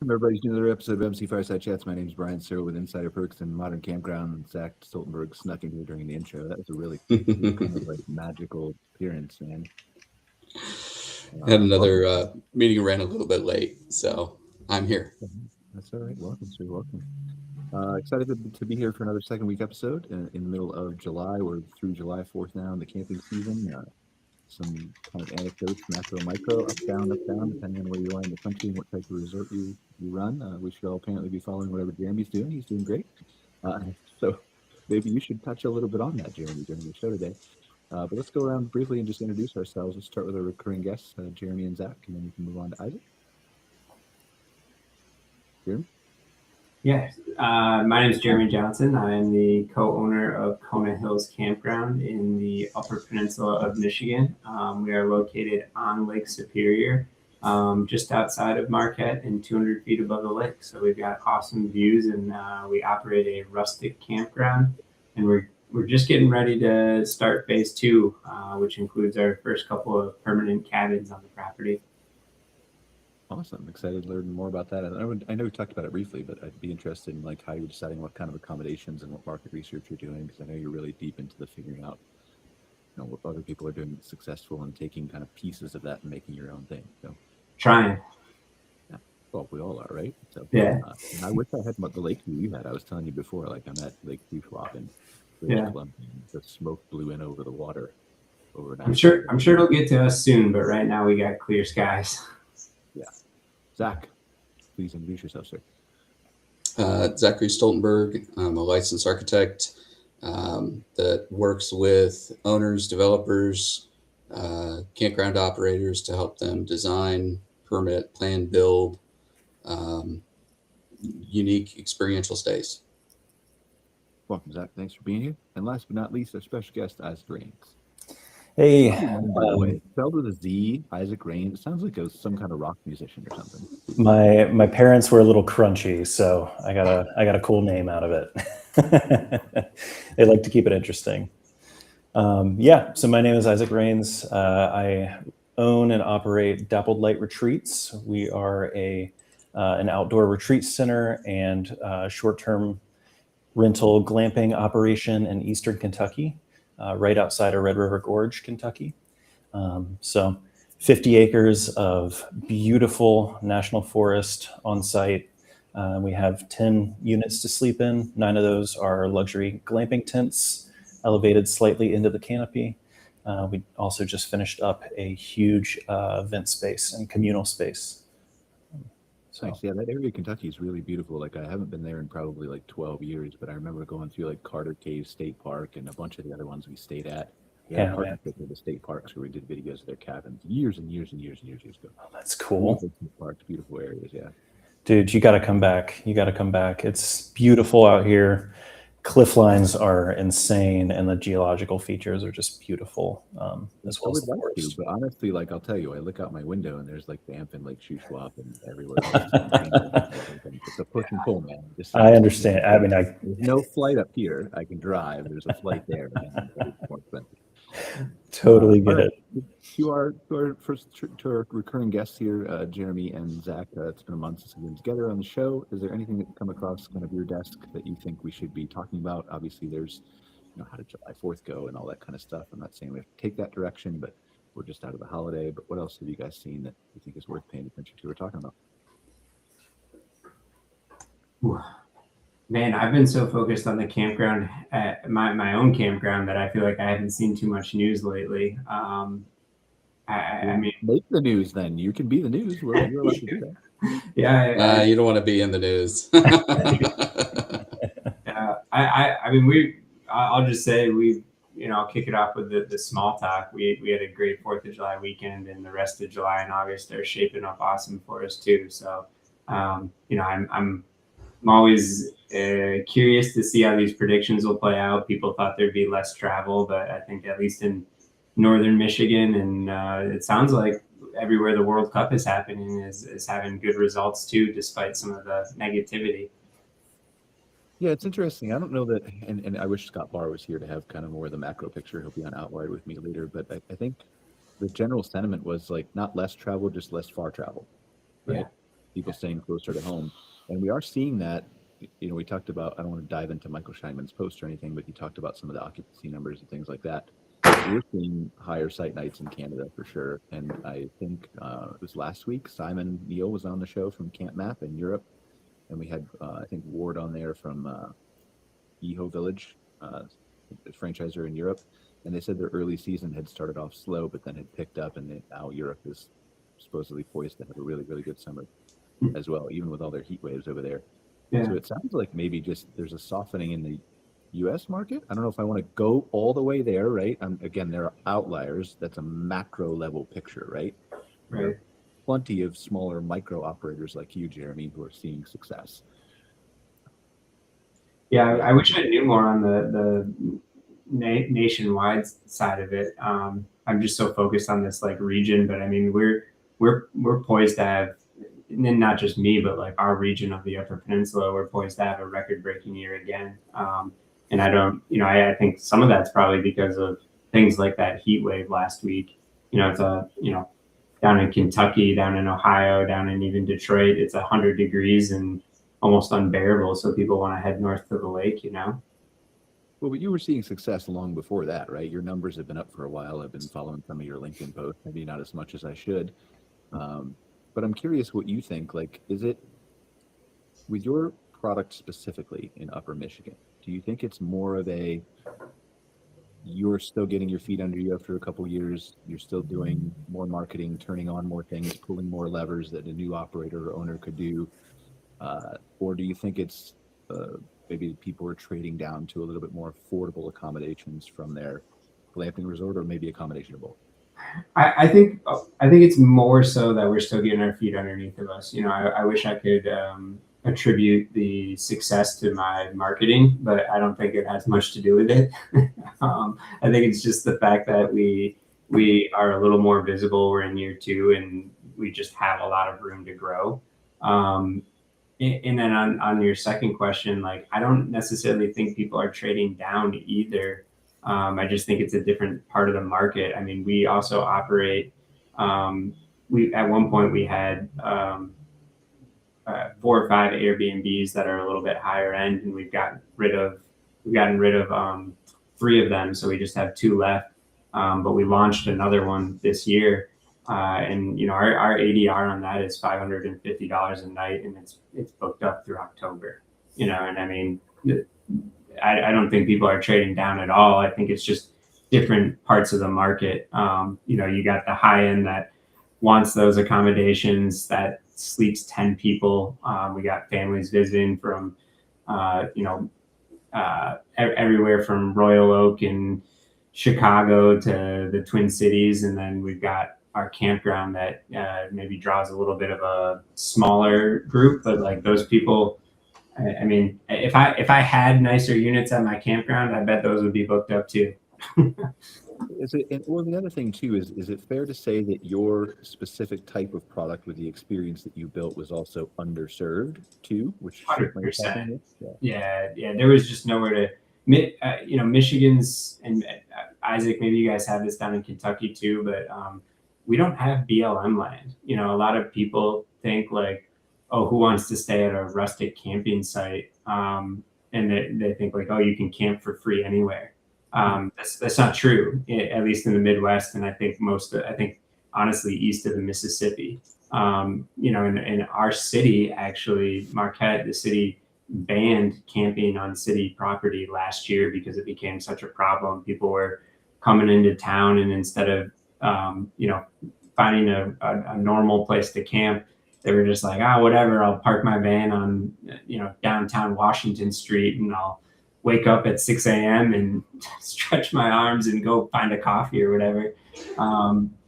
Everybody's doing another episode of MC Fireside Chats. My name is Brian Searl with Insider Perks and Modern Campground. And Izaac Stoltenberg snuck in here during the intro. That was a really cool, kind of like magical appearance, man. Had Welcome. another meeting ran a little bit late, so I'm here. That's all right. Welcome, sir. Welcome. Excited to be here for another second week episode in the middle of July. We're through July 4th now in the camping season. Some kind of anecdotes, macro, micro, up, down, depending on where you are in the country and what type of resort you run. We should all apparently be following whatever Jeremy's doing. He's doing great. Uh, so maybe you should touch a little bit on that, Jeremy, during the show today. But let's go around briefly and just introduce ourselves. Let's start with our recurring guests, Jeremy and Zach, and then we can move on to Isaac. Jeremy? Yeah, my name is Jeremy Johnson. I am the co-owner of Cohen Hills Campground in the Upper Peninsula of Michigan. We are located on Lake Superior, just outside of Marquette and 200 feet above the lake. So we've got awesome views, and we operate a rustic campground. And we're just getting ready to start phase two, which includes our first couple of permanent cabins on the property. Awesome. Excited to learn more about that. I know we talked about it briefly, but I'd be interested in like how you're deciding what kind of accommodations and what market research you're doing, because I know you're really deep into the figuring out, what other people are doing that's successful and taking kind of pieces of that and making your own thing. So, Trying. yeah, well, we all are, right? So, Yeah. and I wish I had the lake view you had. I was telling you before, like I'm at Lake View Swap in British Yeah. Columbia. The smoke blew in over the water overnight. I'm sure it'll get to us soon, but right now we got clear skies. Yeah. Zach, please introduce yourself, sir. Zachary Stoltenberg. I'm a licensed architect that works with owners, developers, campground operators to help them design, permit, plan, build unique experiential stays. Welcome, Zach. Thanks for being here. And last but not least, our special guest, Izaac Rains. Hey, By the way, spelled with a Z, Izaac Rains. It sounds like some kind of rock musician or something. my parents were a little crunchy, so I got a cool name out of it. They like to keep it interesting. So my name is Izaac Rains. I own and operate Dappled Light Retreats. We are an outdoor retreat center and short-term rental glamping operation in Eastern Kentucky, right outside of Red River Gorge, Kentucky. So 50 acres of beautiful national forest on site. We have 10 units to sleep in. 9 of those are luxury glamping tents, elevated slightly into the canopy. We also just finished up a huge event space and communal space. Nice. Yeah, that area of Kentucky is really beautiful. Like I haven't been there in probably like 12 years, but I remember going through like Carter Cave State Park and a bunch of the other ones we stayed at. We had a partnership with the state parks where we did videos of their cabins years and years ago. Oh, that's cool. Parks, beautiful areas, yeah. Dude, you got to come back. It's beautiful out here. Cliff lines are insane, and the geological features are just beautiful, as well as the forest. But honestly, like I'll tell you, I look out my window and there's like Banff and Lake Shuswap and everywhere else. It's a push and pull, man. I understand. I mean, there's no flight up here. I can drive. There's a flight there. It's more expensive. Totally get it. To our recurring guests here, Jeremy and Zach. It's been a month since we've been together on the show. Is there anything that come across kind of your desk that you think we should be talking about? Obviously, there's, how did July 4th go and all that kind of stuff. I'm not saying we have to take that direction, but we're just out of the holiday. But what else have you guys seen that you think is worth paying attention to or talking about? Man, I've been so focused on the campground at my own campground that I feel like I haven't seen too much news lately. I mean, make the news then. You can be the news. You're allowed to do that. Yeah, you don't want to be in the news. I mean, I'll just say I'll kick it off with the small talk. We had a great 4th of July weekend, and the rest of July and August are shaping up awesome for us too. So, I'm always curious to see how these predictions will play out. People thought there'd be less travel, but I think at least in northern Michigan, and it sounds like everywhere the World Cup is happening is having good results too, despite some of the negativity. Yeah, it's interesting. I don't know that, and I wish Scott Barr was here to have kind of more of the macro picture. He'll be on Outlier with me later, but I think the general sentiment was like not less travel, just less far travel. Right? people staying closer to home. And we are seeing that, we talked about, I don't want to dive into Michael Scheinman's post or anything, but he talked about some of the occupancy numbers and things like that. We're seeing higher site nights in Canada for sure. And I think it was last week, Simon Neal was on the show from Camp Map in Europe. And we had, I think, Ward on there from Eho Village, the franchisor in Europe. And they said their early season had started off slow, but then had picked up, and now Europe is supposedly poised to have a really, really good summer as well, even with all their heat waves over there. Yeah. So it sounds like maybe just there's a softening in the U.S. market. I don't know if I want to go all the way there, right? Again, there are outliers. That's a macro level picture, right? Right. Plenty of smaller micro operators like you, Jeremy, who are seeing success. Yeah, I wish I knew more on the nationwide side of it. I'm just so focused on this like region, but I mean we're poised to have, and not just me, but like our region of the Upper Peninsula, we're poised to have a record-breaking year again. And I don't, I think some of that's probably because of things like that heat wave last week. It's down in Kentucky, down in Ohio, down in even Detroit, it's 100 degrees and almost unbearable. So people want to head north to the lake, Well, but you were seeing success long before that, right? Your numbers have been up for a while. I've been following some of your LinkedIn posts, maybe not as much as I should. But I'm curious what you think. Like, is it with your product specifically in Upper Michigan? Do you think it's more of you're still getting your feet under you after a couple of years, you're still doing more marketing, turning on more things, pulling more levers that a new operator or owner could do? Or do you think it's maybe people are trading down to a little bit more affordable accommodations from their glamping resort, or maybe a combination of both? I think it's more so that we're still getting our feet underneath of us. I wish I could attribute the success to my marketing, but I don't think it has much to do with it. I think it's just the fact that we are a little more visible. We're in year 2, and we just have a lot of room to grow. And then on your second question, like, I don't necessarily think people are trading down either. I just think it's a different part of the market. I mean, we also operate, at one point we had 4 or 5 Airbnbs that are a little bit higher end, and we've gotten rid of 3 of them. So we just have 2 left. But we launched another one this year. And our ADR on that is $550 a night, and it's booked up through October. And I mean, I don't think people are trading down at all. I think it's just different parts of the market. You got the high end that wants those accommodations, that sleeps 10 people. We got families visiting from everywhere from Royal Oak and Chicago to the Twin Cities, and then we've got our campground that maybe draws a little bit of a smaller group, but like those people, I mean, if I had nicer units at my campground, I bet those would be booked up too. Well, the other thing too is it fair to say that your specific type of product with the experience that you built was also underserved too, which 100%. Yeah. There was just nowhere to, Michigan's, and Izaac, maybe you guys have this down in Kentucky too, but we don't have BLM land. A lot of people think like, oh, who wants to stay at a rustic camping site? And they think like, oh, you can camp for free anywhere. That's not true, at least in the Midwest. And I think honestly, east of the Mississippi, in our city, actually, Marquette, the city banned camping on city property last year because it became such a problem. People were coming into town, and instead of finding a normal place to camp, they were just like, whatever, I'll park my van on, downtown Washington Street, and I'll wake up at 6 a.m. and stretch my arms and go find a coffee or whatever.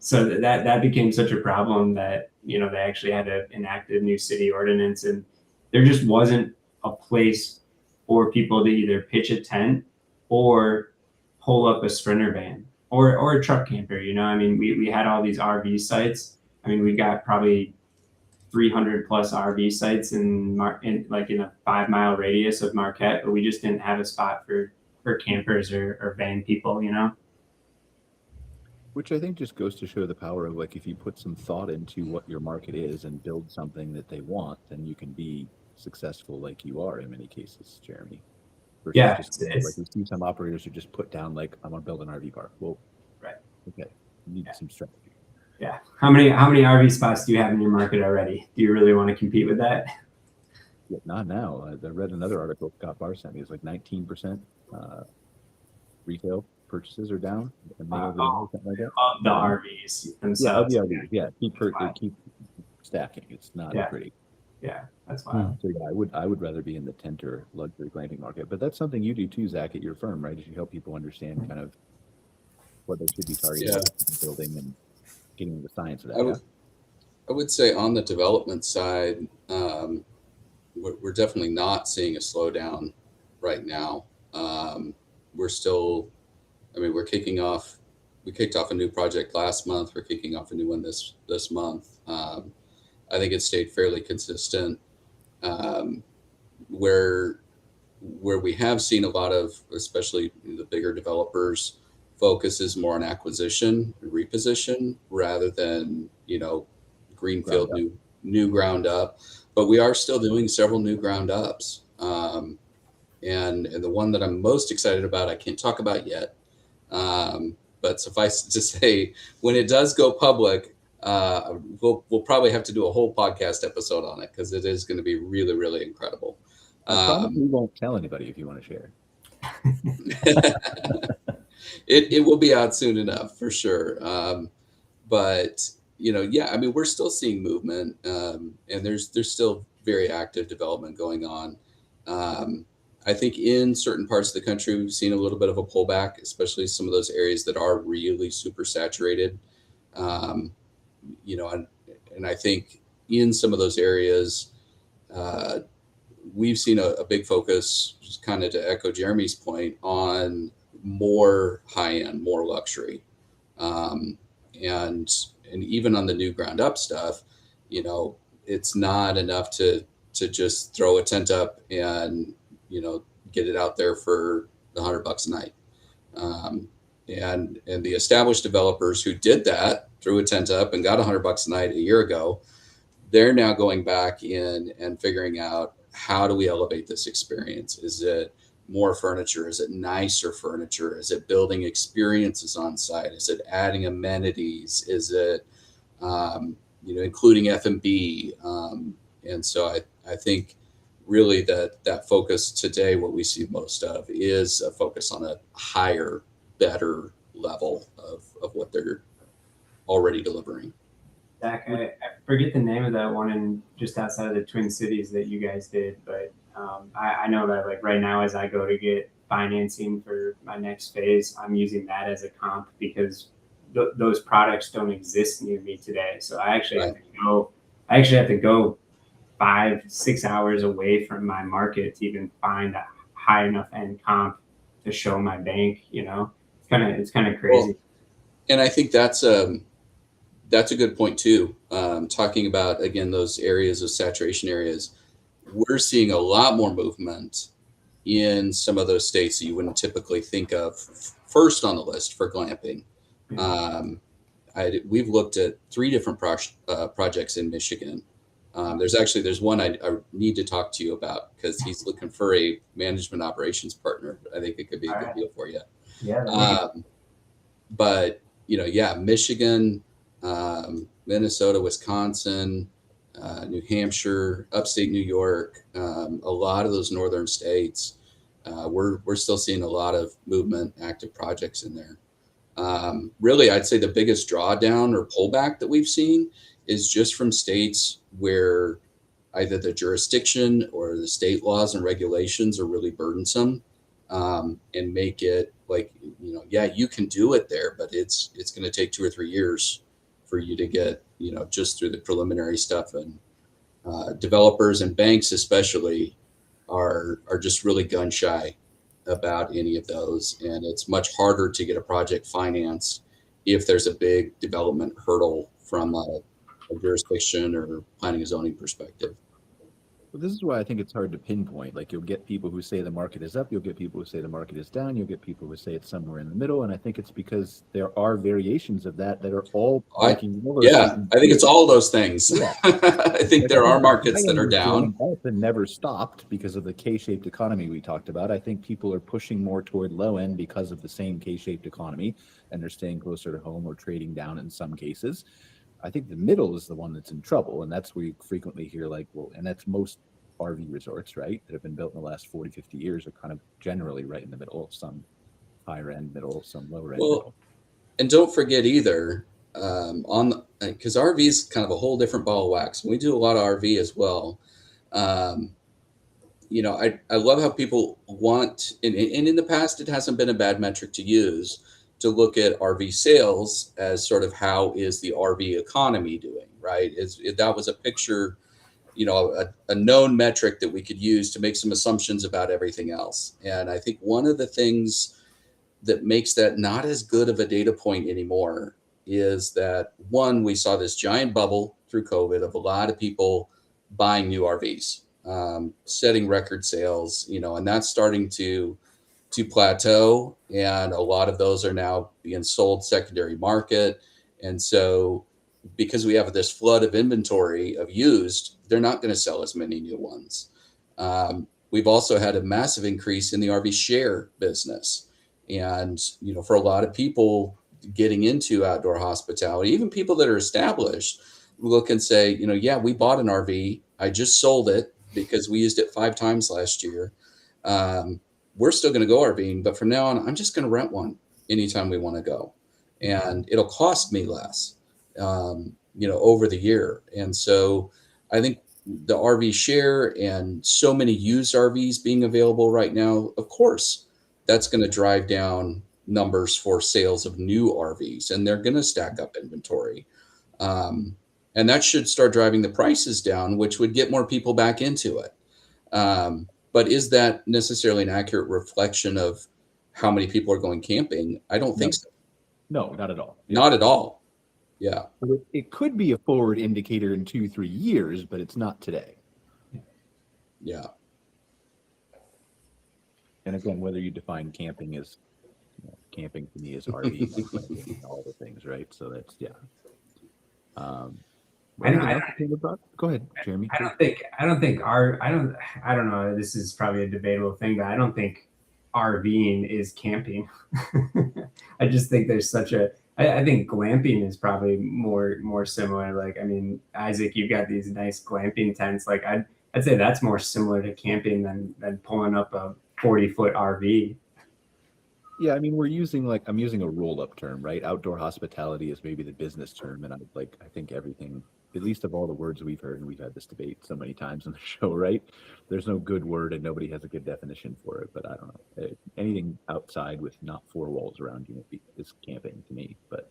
So that became such a problem that, they actually had to enact a new city ordinance, and there just wasn't a place for people to either pitch a tent or pull up a Sprinter van or a truck camper. I mean, we had all these RV sites. I mean, we got probably 300 plus RV sites in a 5-mile radius of Marquette, but we just didn't have a spot for campers or van people, Which I think just goes to show the power of, like, if you put some thought into what your market is and build something that they want, then you can be successful like you are in many cases, Jeremy. Versus Yeah, just like we see some operators who just put down like, I'm gonna build an RV park. Well, right. Okay, you need some strategy. Yeah. How many RV spots do you have in your market already? Do you really want to compete with that? Yeah, not now. I read another article Scott Barr sent me. It's like 19% retail purchases are down. Wow. Something like that. Of the RVs Yeah, themselves. of the RVs. Yeah, keep stacking. It's not Yeah. pretty. Yeah, that's wild. So yeah, I would rather be in the tent or luxury glamping market. But that's something you do too, Zach, at your firm, right? Is you help people understand kind of what they should be targeting, building, and getting into the science of that. I would say on the development side, we're definitely not seeing a slowdown right now. We're still, we're kicking off. We kicked off a new project last month. We're kicking off a new one this month. I think it stayed fairly consistent. Where we have seen a lot of, especially the bigger developers, focus is more on acquisition, reposition, rather than greenfield, new ground up. But we are still doing several new ground ups. And the one that I'm most excited about, I can't talk about yet. But suffice it to say, when it does go public, we'll probably have to do a whole podcast episode on it because it is going to be really, really incredible. I promise we won't tell anybody if you want to share. It will be out soon enough for sure. But we're still seeing movement, and there's still very active development going on. I think in certain parts of the country, we've seen a little bit of a pullback, especially some of those areas that are really super saturated. And I think in some of those areas, we've seen a big focus, just kind of to echo Jeremy's point, on more high-end, more luxury. And even on the new ground up stuff, it's not enough to just throw a tent up and, get it out there for $100 a night. And the established developers who did that, threw a tent up and got $100 a night a year ago, they're now going back in and figuring out, how do we elevate this experience? Is it more furniture? Is it nicer furniture? Is it building experiences on site? Is it adding amenities? Is it, including F&B? And so I think really that focus today, what we see most of is a focus on a higher, better level of what they're already delivering. Zach, I forget the name of that one in just outside of the Twin Cities that you guys did, but I know that like right now as I go to get financing for my next phase, I'm using that as a comp because those products don't exist near me today. So I actually have to go 5-6 hours away from my market to even find a high enough end comp to show my bank. It's kind of crazy. Well, and I think that's a good point too. Talking about, again, those areas of saturation areas, we're seeing a lot more movement in some of those states that you wouldn't typically think of first on the list for glamping. We've looked at 3 different projects in Michigan. There's one I need to talk to you about because he's looking for a management operations partner. I think it could be a good deal for you. Yeah. But Michigan, Minnesota, Wisconsin, New Hampshire, upstate New York, a lot of those northern states, we're still seeing a lot of movement, active projects in there. Really, I'd say the biggest drawdown or pullback that we've seen is just from states where either the jurisdiction or the state laws and regulations are really burdensome, and make it like, you can do it there, but it's going to take 2 or 3 years for you to get, just through the preliminary stuff. And developers and banks especially are just really gun shy about any of those. And it's much harder to get a project financed if there's a big development hurdle from a jurisdiction or planning and zoning perspective. Well, this is why I think it's hard to pinpoint. Like, you'll get people who say the market is up, you'll get people who say the market is down, you'll get people who say it's somewhere in the middle, and I think it's because there are variations of that that are all pointing over. Yeah, I think it's all those things. Yeah. I think there are markets that are down. And never stopped because of the K-shaped economy we talked about. I think people are pushing more toward low end because of the same K-shaped economy, and they're staying closer to home or trading down in some cases. I think the middle is the one that's in trouble, and that's where you frequently hear like, well, and that's most RV resorts, right, that have been built in the last 40, 50 years are kind of generally right in the middle, some higher end middle, some lower end middle. And don't forget either, because RV is kind of a whole different ball of wax. We do a lot of RV as well. You know, I love how people want, and in the past, it hasn't been a bad metric to use, to look at RV sales as sort of how is the RV economy doing, right? That was a picture, you know, a known metric that we could use to make some assumptions about everything else. And I think one of the things that makes that not as good of a data point anymore is that, one, we saw this giant bubble through COVID of a lot of people buying new RVs, setting record sales, you know, and that's starting to plateau, and a lot of those are now being sold secondary market. And so because we have this flood of inventory of used, they're not going to sell as many new ones. We've also had a massive increase in the RV share business. And, you know, for a lot of people getting into outdoor hospitality, even people that are established, look and say, you know, yeah, we bought an RV. I just sold it because we used it 5 times last year. We're still going to go RVing, but from now on, I'm just going to rent one anytime we want to go. And it'll cost me less, you know, over the year. And so I think the RV share and so many used RVs being available right now, of course, that's going to drive down numbers for sales of new RVs, and they're going to stack up inventory. And that should start driving the prices down, which would get more people back into it. But is that necessarily an accurate reflection of how many people are going camping? I don't think so. No, not at all. Not at all. Yeah. It could be a forward indicator in 2-3 years, but it's not today. Yeah. And again, whether you define camping as, you know, camping to me is RV, all the things, right? So that's, yeah. Go ahead, Jeremy. I don't know. This is probably a debatable thing, but I don't think RVing is camping. I just think there's I think glamping is probably more similar. Like, I mean, Izaac, you've got these nice glamping tents. Like, I'd say that's more similar to camping than pulling up a 40-foot RV. Yeah, I mean, I'm using a roll-up term, right? Outdoor hospitality is maybe the business term, and I think everything, at least of all the words we've heard, and we've had this debate so many times on the show, right? There's no good word, and nobody has a good definition for it. But I don't know, anything outside with not 4 walls around you is camping to me. But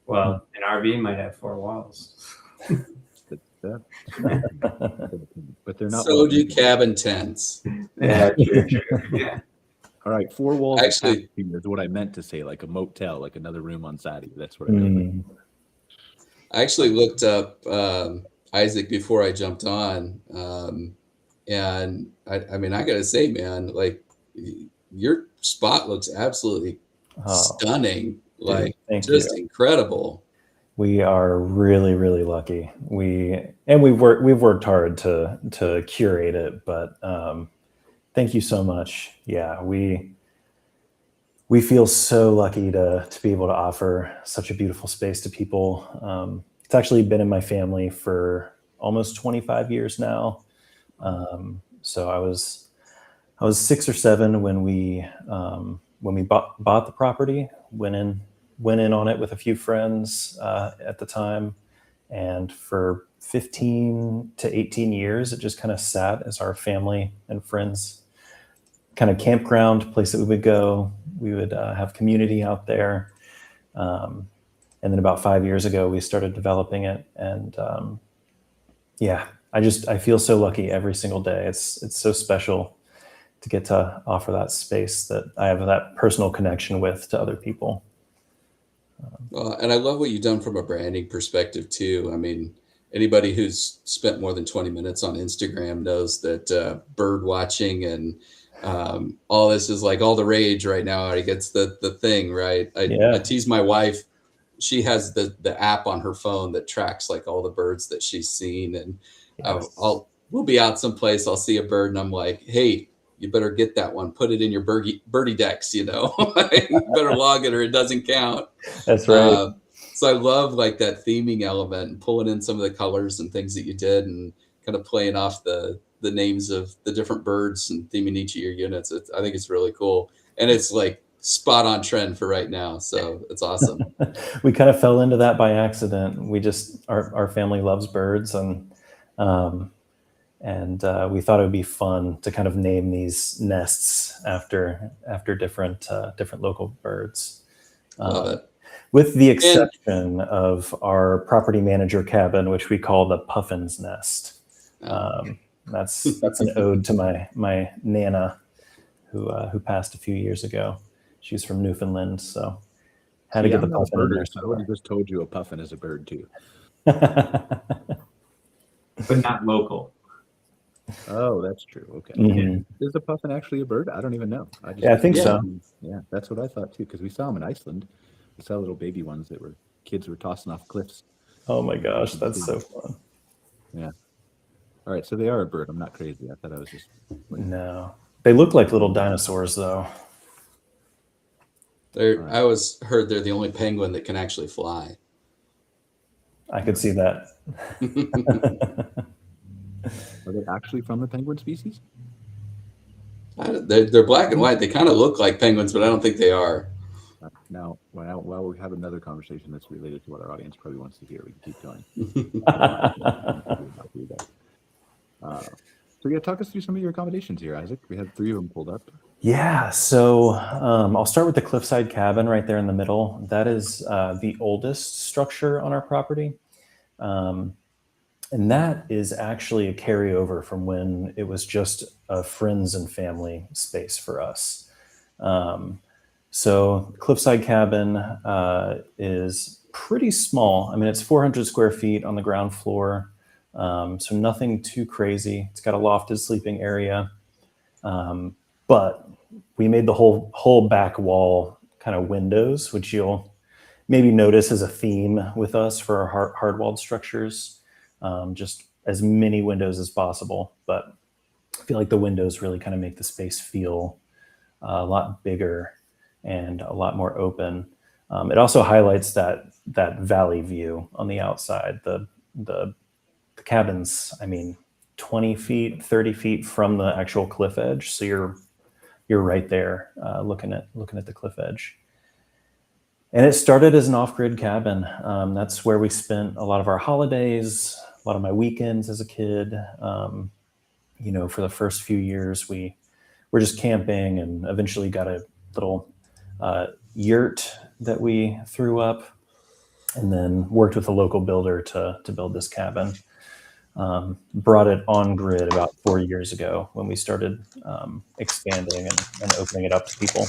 well, an RV might have 4 walls. but they're not. So do cabin tents. Yeah, true. Yeah. All right, 4 walls actually is what I meant to say, like a motel, like another room on Saturday. That's what I meant. I actually looked up Izaac before I jumped on, and I mean, I gotta say, man, like, your spot looks absolutely stunning, like just incredible. We are really, really lucky. We've worked hard to curate it, but thank you so much. Yeah, we feel so lucky to be able to offer such a beautiful space to people. It's actually been in my family for almost 25 years now. So I was 6 or 7 when we bought the property. Went in on it with a few friends at the time, and for 15 to 18 years, it just kind of sat as our family and friends kind of campground, place that we would go. We would have community out there. And then about 5 years ago, we started developing it. And I feel so lucky every single day. It's so special to get to offer that space that I have that personal connection with to other people. Well, and I love what you've done from a branding perspective too. I mean, anybody who's spent more than 20 minutes on Instagram knows that bird watching and all this is like all the rage right now. I guess the thing, right? I tease my wife. She has the app on her phone that tracks like all the birds that she's seen, and we'll be out someplace. I'll see a bird, and I'm like, "Hey, you better get that one. Put it in your birdie decks. You better log it, or it doesn't count." That's right. So I love like that theming element and pulling in some of the colors and things that you did, and kind of playing off the names of the different birds and theming each of your units. I think it's really cool, and it's like spot on trend for right now. So it's awesome. We kind of fell into that by accident. We just our family loves birds, and we thought it would be fun to kind of name these nests after different local birds. Love it. With the exception of our property manager cabin, which we call the Puffin's Nest. That's an ode to my Nana, who passed a few years ago. She's from Newfoundland, so had to get the puffin in there. So I would have just told you a puffin is a bird too. But not local. Oh, that's true. Okay. Mhm. Is a puffin actually a bird? I don't even know. I think so. Yeah, that's what I thought too, because we saw them in Iceland. We saw little baby ones that kids were tossing off cliffs. Oh my gosh, that's so fun. Yeah. All right, so they are a bird. I'm not crazy. I thought I was just... No. They look like little dinosaurs, though. I always heard they're the only penguin that can actually fly. I could see that. Are they actually from the penguin species? They're black and white. They kind of look like penguins, but I don't think they are. Now, while we have another conversation that's related to what our audience probably wants to hear, we can keep going. So yeah, talk us through some of your accommodations here, Izaac. We have 3 of them pulled up. Yeah, so I'll start with the cliffside cabin right there in the middle. That is the oldest structure on our property. And that is actually a carryover from when it was just a friends and family space for us. So cliffside cabin is pretty small. I mean, it's 400 square feet on the ground floor. So nothing too crazy. It's got a lofted sleeping area. But we made the whole back wall kind of windows, which you'll maybe notice as a theme with us for our hard-walled structures. Just as many windows as possible. But I feel like the windows really kind of make the space feel a lot bigger and a lot more open. It also highlights that valley view on the outside. The cabin's, 20 feet, 30 feet from the actual cliff edge. So you're right there looking at the cliff edge. And it started as an off-grid cabin. That's where we spent a lot of our holidays, a lot of my weekends as a kid. For the first few years, we were just camping, and eventually got a little yurt that we threw up, and then worked with a local builder to build this cabin. Brought it on grid about 4 years ago when we started expanding and opening it up to people.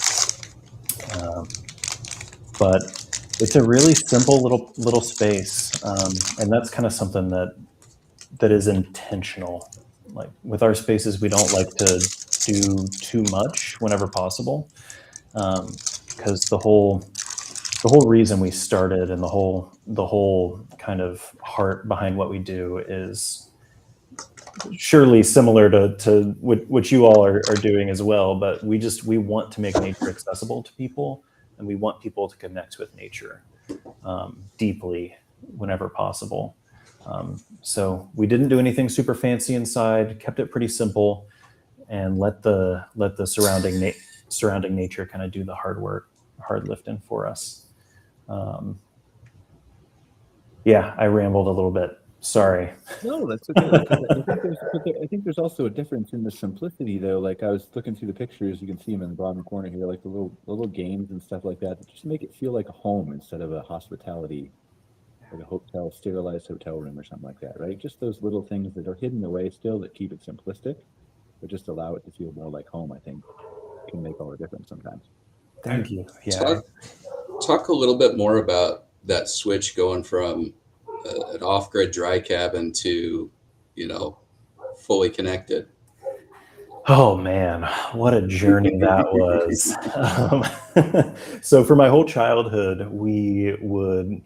But it's a really simple little space, and that's kind of something that is intentional. Like with our spaces, we don't like to do too much whenever possible, because the whole reason we started and the whole kind of heart behind what we do is surely similar to what you all are doing as well. But we want to make nature accessible to people, and we want people to connect with nature deeply whenever possible. So we didn't do anything super fancy inside, kept it pretty simple, and let the surrounding nature kind of do the hard work, hard lifting for us. I rambled a little bit. Sorry. No, that's okay. I think there's also a difference in the simplicity, though. Like I was looking through the pictures, you can see them in the bottom corner here, like the little games and stuff like that just make it feel like a home instead of a hospitality, like a sterilized hotel room or something like that, right? Just those little things that are hidden away still that keep it simplistic, but just allow it to feel more like home, I think, can make all the difference sometimes. Thank you. Yeah. Talk a little bit more about that switch going from an off-grid dry cabin to, fully connected? Oh man, what a journey that was. So for my whole childhood, we would,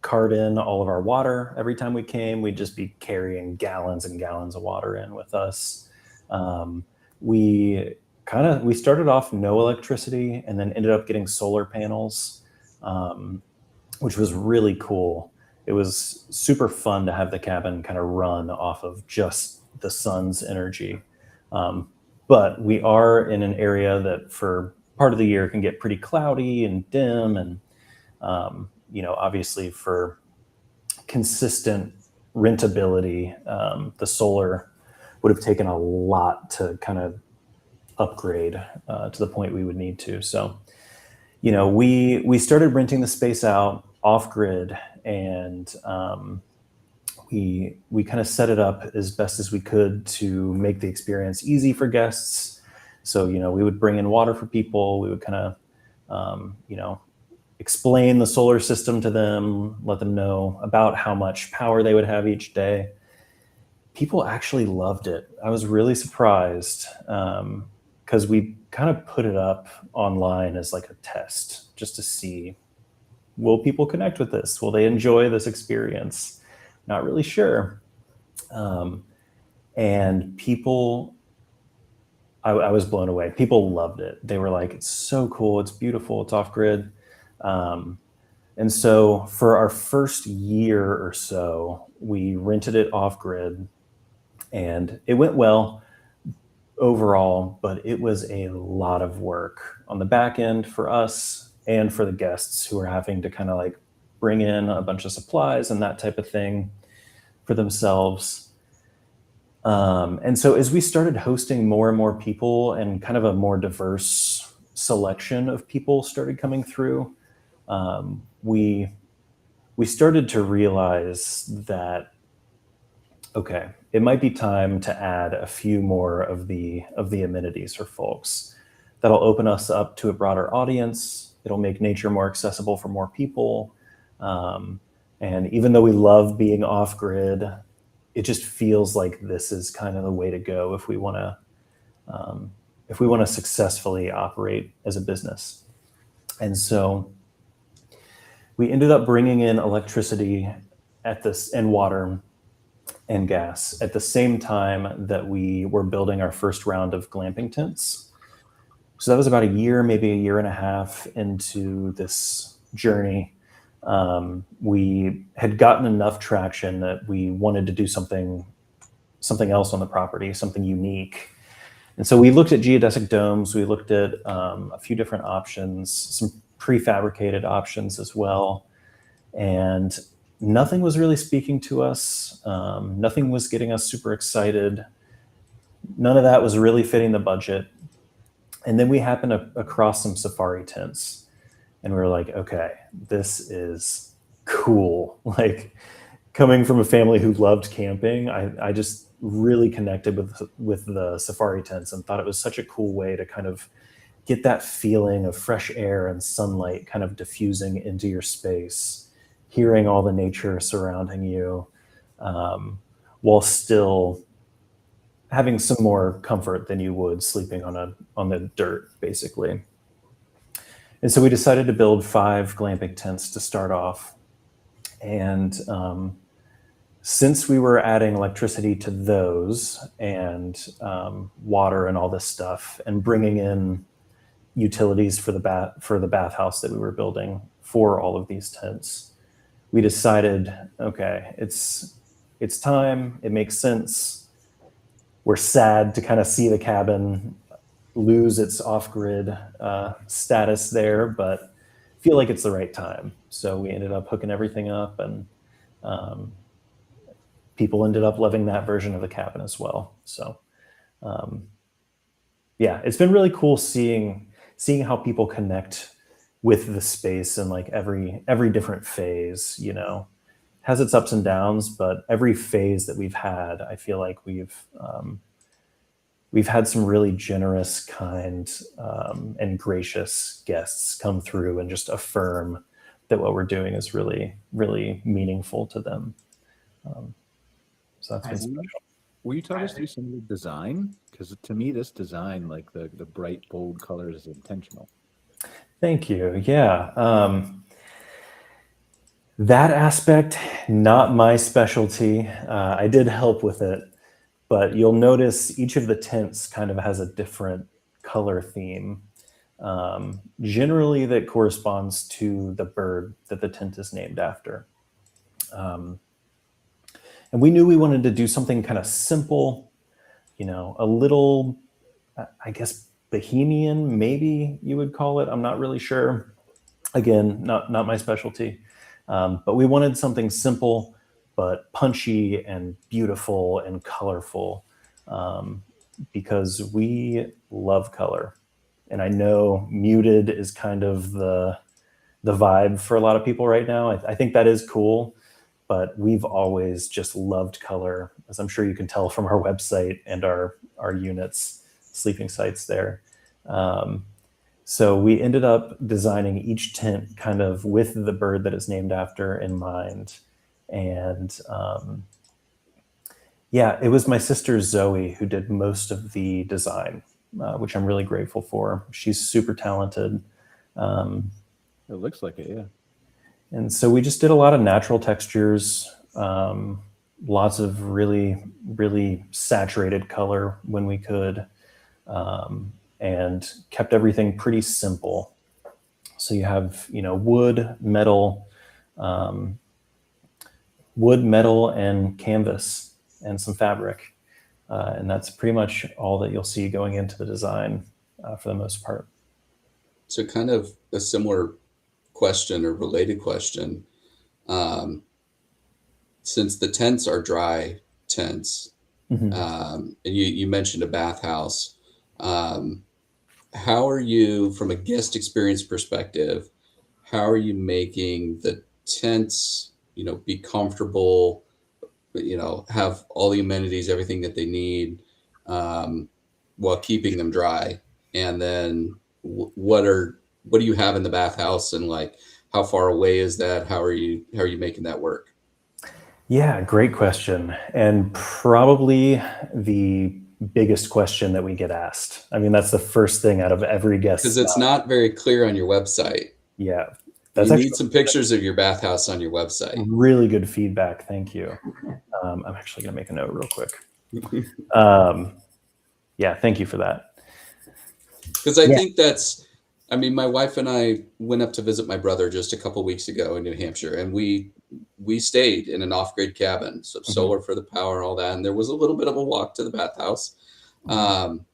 cart in all of our water every time we came. We'd just be carrying gallons and gallons of water in with us. Um, we we started off no electricity and then ended up getting solar panels, which was really cool. It was super fun to have the cabin kind of run off of just the sun's energy. But we are in an area that for part of the year can get pretty cloudy and dim. And, obviously for consistent rentability, the solar would have taken a lot to kind of upgrade to the point we would need to. So, we started renting the space out off grid, and we kind of set it up as best as we could to make the experience easy for guests. So, we would bring in water for people. We would kind of, explain the solar system to them, let them know about how much power they would have each day. People actually loved it. I was really surprised because we kind of put it up online as like a test just to see, will people connect with this? Will they enjoy this experience? Not really sure. And people, I was blown away. People loved it. They were like, it's so cool. It's beautiful. It's off grid. And so for our first year or so, we rented it off grid, and it went well overall, but it was a lot of work on the back end for us and for the guests who were having to kind of like bring in a bunch of supplies and that type of thing for themselves. And so as we started hosting more and more people, and kind of a more diverse selection of people started coming through, we started to realize that, okay, it might be time to add a few more of the amenities for folks. That'll open us up to a broader audience. It'll make nature more accessible for more people. And even though we love being off grid, it just feels like this is kind of the way to go if we want to successfully operate as a business. And so we ended up bringing in electricity and water and gas at the same time that we were building our first round of glamping tents. So that was about a year, maybe a year and a half into this journey. We had gotten enough traction that we wanted to do something else on the property, something unique. And so we looked at geodesic domes. We looked at a few different options, some prefabricated options as well. And nothing was really speaking to us. Nothing was getting us super excited. None of that was really fitting the budget. And then we happened across some safari tents. And we were like, okay, this is cool. Like, coming from a family who loved camping, I just really connected with the safari tents and thought it was such a cool way to kind of get that feeling of fresh air and sunlight kind of diffusing into your space, hearing all the nature surrounding you, while still having some more comfort than you would sleeping on the dirt, basically. And so we decided to build 5 glamping tents to start off. And since we were adding electricity to those, and water and all this stuff, and bringing in utilities for the bathhouse that we were building for all of these tents, we decided, okay, it's time. It makes sense. We're sad to kind of see the cabin lose its off-grid status there, but feel like it's the right time. So we ended up hooking everything up, and people ended up loving that version of the cabin as well. So yeah, it's been really cool seeing how people connect with the space in like every different phase. Has its ups and downs, but every phase that we've had, I feel like we've had some really generous, kind, and gracious guests come through and just affirm what we're doing is really, really meaningful to them. So that's been special. Will you talk us through some of the design? Because to me, this design, like the bright, bold colors, is intentional. Thank you. Yeah. That aspect, not my specialty. I did help with it, but you'll notice each of the tents kind of has a different color theme. Generally, that corresponds to the bird that the tent is named after. And we knew we wanted to do something kind of simple, a little, I guess, bohemian, maybe you would call it. I'm not really sure. Again, not my specialty. But we wanted something simple, but punchy and beautiful and colorful, because we love color. And I know muted is kind of the vibe for a lot of people right now. I think that is cool, but we've always just loved color, as I'm sure you can tell from our website and our units, sleeping sites there. So we ended up designing each tent kind of with the bird that it's named after in mind. And it was my sister Zoe who did most of the design, which I'm really grateful for. She's super talented. It looks like it, yeah. And so we just did a lot of natural textures, lots of really, really saturated color when we could. And kept everything pretty simple. So you have, wood, metal, and canvas and some fabric. And that's pretty much all that you'll see going into the design for the most part. So kind of a similar question or related question. Since the tents are dry tents, Mm-hmm. And you mentioned a bathhouse, how are you, from a guest experience perspective, how are you making the tents, be comfortable, have all the amenities, everything that they need, while keeping them dry? And then what do you have in the bathhouse, and like, how far away is that? How are you making that work? Yeah, great question. And probably the biggest question that we get asked. I mean, that's the first thing out of every guest. Because it's not very clear on your website. Yeah. You need some pictures of your bathhouse on your website. Really good feedback. Thank you. I'm actually going to make a note real quick. Thank you for that. Because I think my wife and I went up to visit my brother just a couple weeks ago in New Hampshire, and we stayed in an off-grid cabin, so solar for the power and all that. And there was a little bit of a walk to the bathhouse, and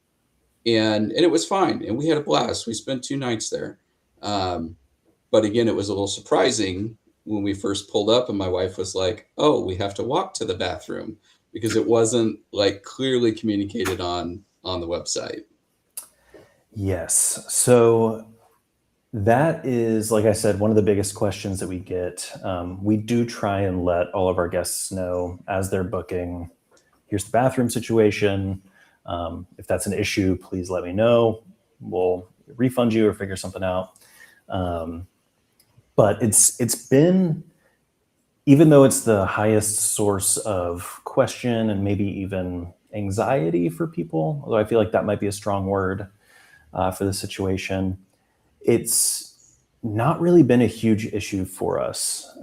it was fine, and we had a blast. We spent 2 nights there. But again, it was a little surprising when we first pulled up, and my wife was like, "Oh, we have to walk to the bathroom," because it wasn't like clearly communicated on the website. Yes. So that is, like I said, one of the biggest questions that we get. We do try and let all of our guests know as they're booking, here's the bathroom situation. If that's an issue, please let me know. We'll refund you or figure something out. But it's been, even though it's the highest source of question and maybe even anxiety for people, although I feel like that might be a strong word for the situation, it's not really been a huge issue for us.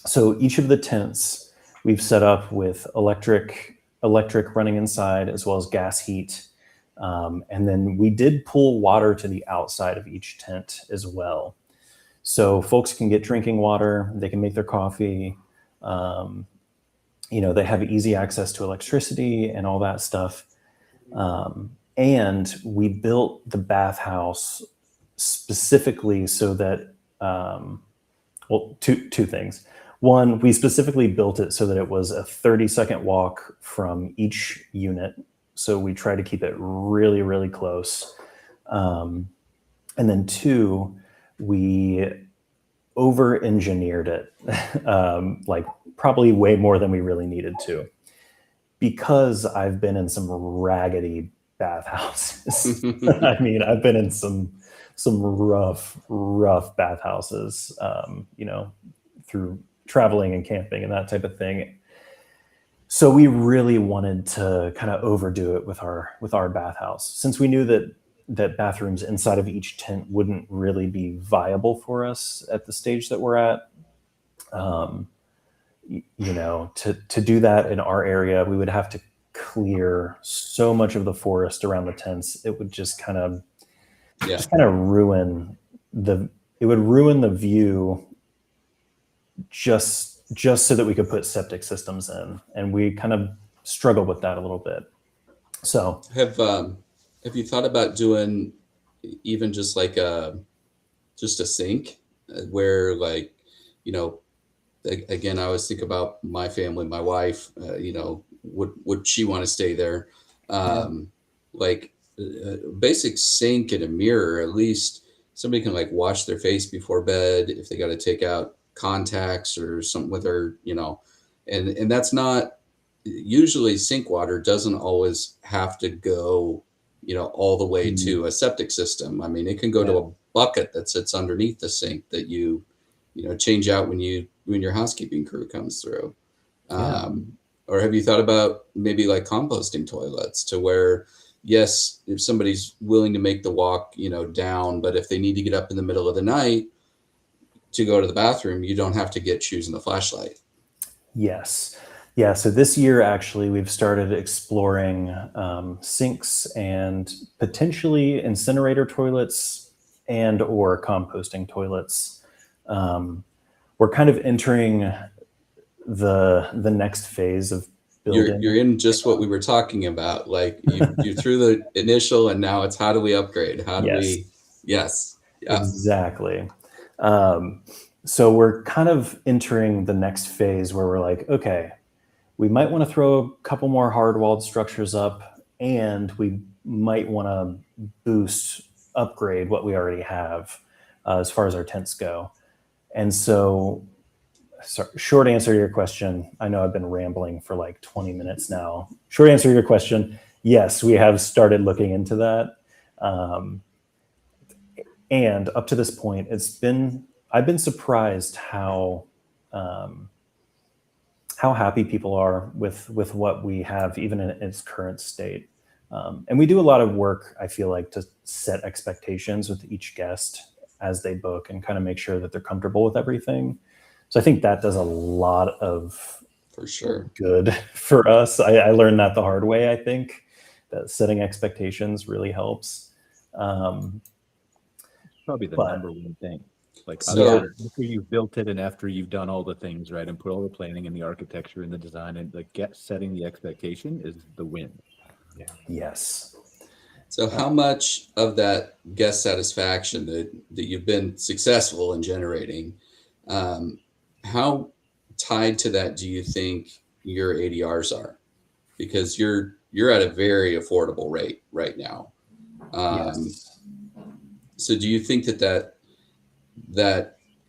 So each of the tents we've set up with electric running inside, as well as gas heat. And then we did pull water to the outside of each tent as well. So folks can get drinking water, they can make their coffee. They have easy access to electricity and all that stuff. And we built the bathhouse specifically so that, two things. One, we specifically built it so that it was a 30-second walk from each unit. So we try to keep it really, really close. And then 2, we over-engineered it, like probably way more than we really needed to. Because I've been in some raggedy bathhouses. I mean, I've been in some rough bathhouses, through traveling and camping and that type of thing. So we really wanted to kind of overdo it with our bathhouse, since we knew that bathrooms inside of each tent wouldn't really be viable for us at the stage that we're at. To do that in our area, we would have to clear so much of the forest around the tents. It would just kind of ruin the view, just so that we could put septic systems in, and we kind of struggled with that a little bit. So have you thought about doing even just like a sink where, like, again, I always think about my family, my wife, would she want to stay there? Like a basic sink and a mirror, at least somebody can like wash their face before bed if they got to take out contacts or something with their, and that's not, usually sink water doesn't always have to go, all the way to a septic system. I mean, it can go to a bucket that sits underneath the sink that you change out when your housekeeping crew comes through. Or have you thought about maybe like composting toilets, to where, yes, if somebody's willing to make the walk, down, but if they need to get up in the middle of the night to go to the bathroom, you don't have to get shoes and a flashlight. Yes. Yeah. So this year, actually, we've started exploring sinks and potentially incinerator toilets and or composting toilets. We're kind of entering the next phase of building. You're in just what we were talking about. Like you through the initial, and now it's how do we upgrade? How do we? Yes. Yeah. Exactly. So we're kind of entering the next phase where we're like, okay, we might want to throw a couple more hard-walled structures up, and we might want to upgrade what we already have as far as our tents go. And so, short answer to your question, I know I've been rambling for like 20 minutes now. Short answer to your question, yes, we have started looking into that. And up to this point, I've been surprised how happy people are with what we have, even in its current state. And we do a lot of work, I feel like, to set expectations with each guest as they book and kind of make sure that they're comfortable with everything. So I think that does a lot of good for us. I learned that the hard way. I think that setting expectations really helps. Probably the number one thing. Like after you've built it and after you've done all the things, right, and put all the planning and the architecture and the design, and like setting the expectation is the win. Yeah. Yes. So how much of that guest satisfaction that you've been successful in generating, how tied to that do you think your ADRs are? Because you're at a very affordable rate right now. Yes. So do you think that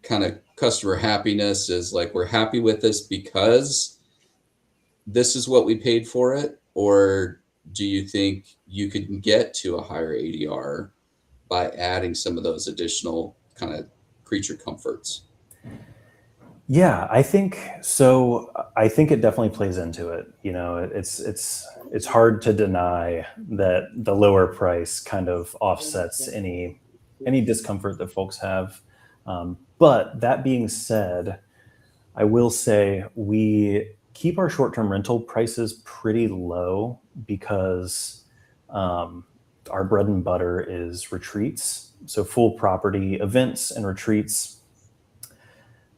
kind of customer happiness is like, we're happy with this because this is what we paid for it? Or do you think you could get to a higher ADR by adding some of those additional kind of creature comforts? Yeah, I think so. I think it definitely plays into it. It's hard to deny that the lower price kind of offsets any discomfort that folks have. But that being said, I will say we keep our short-term rental prices pretty low because our bread and butter is retreats. So full property events and retreats.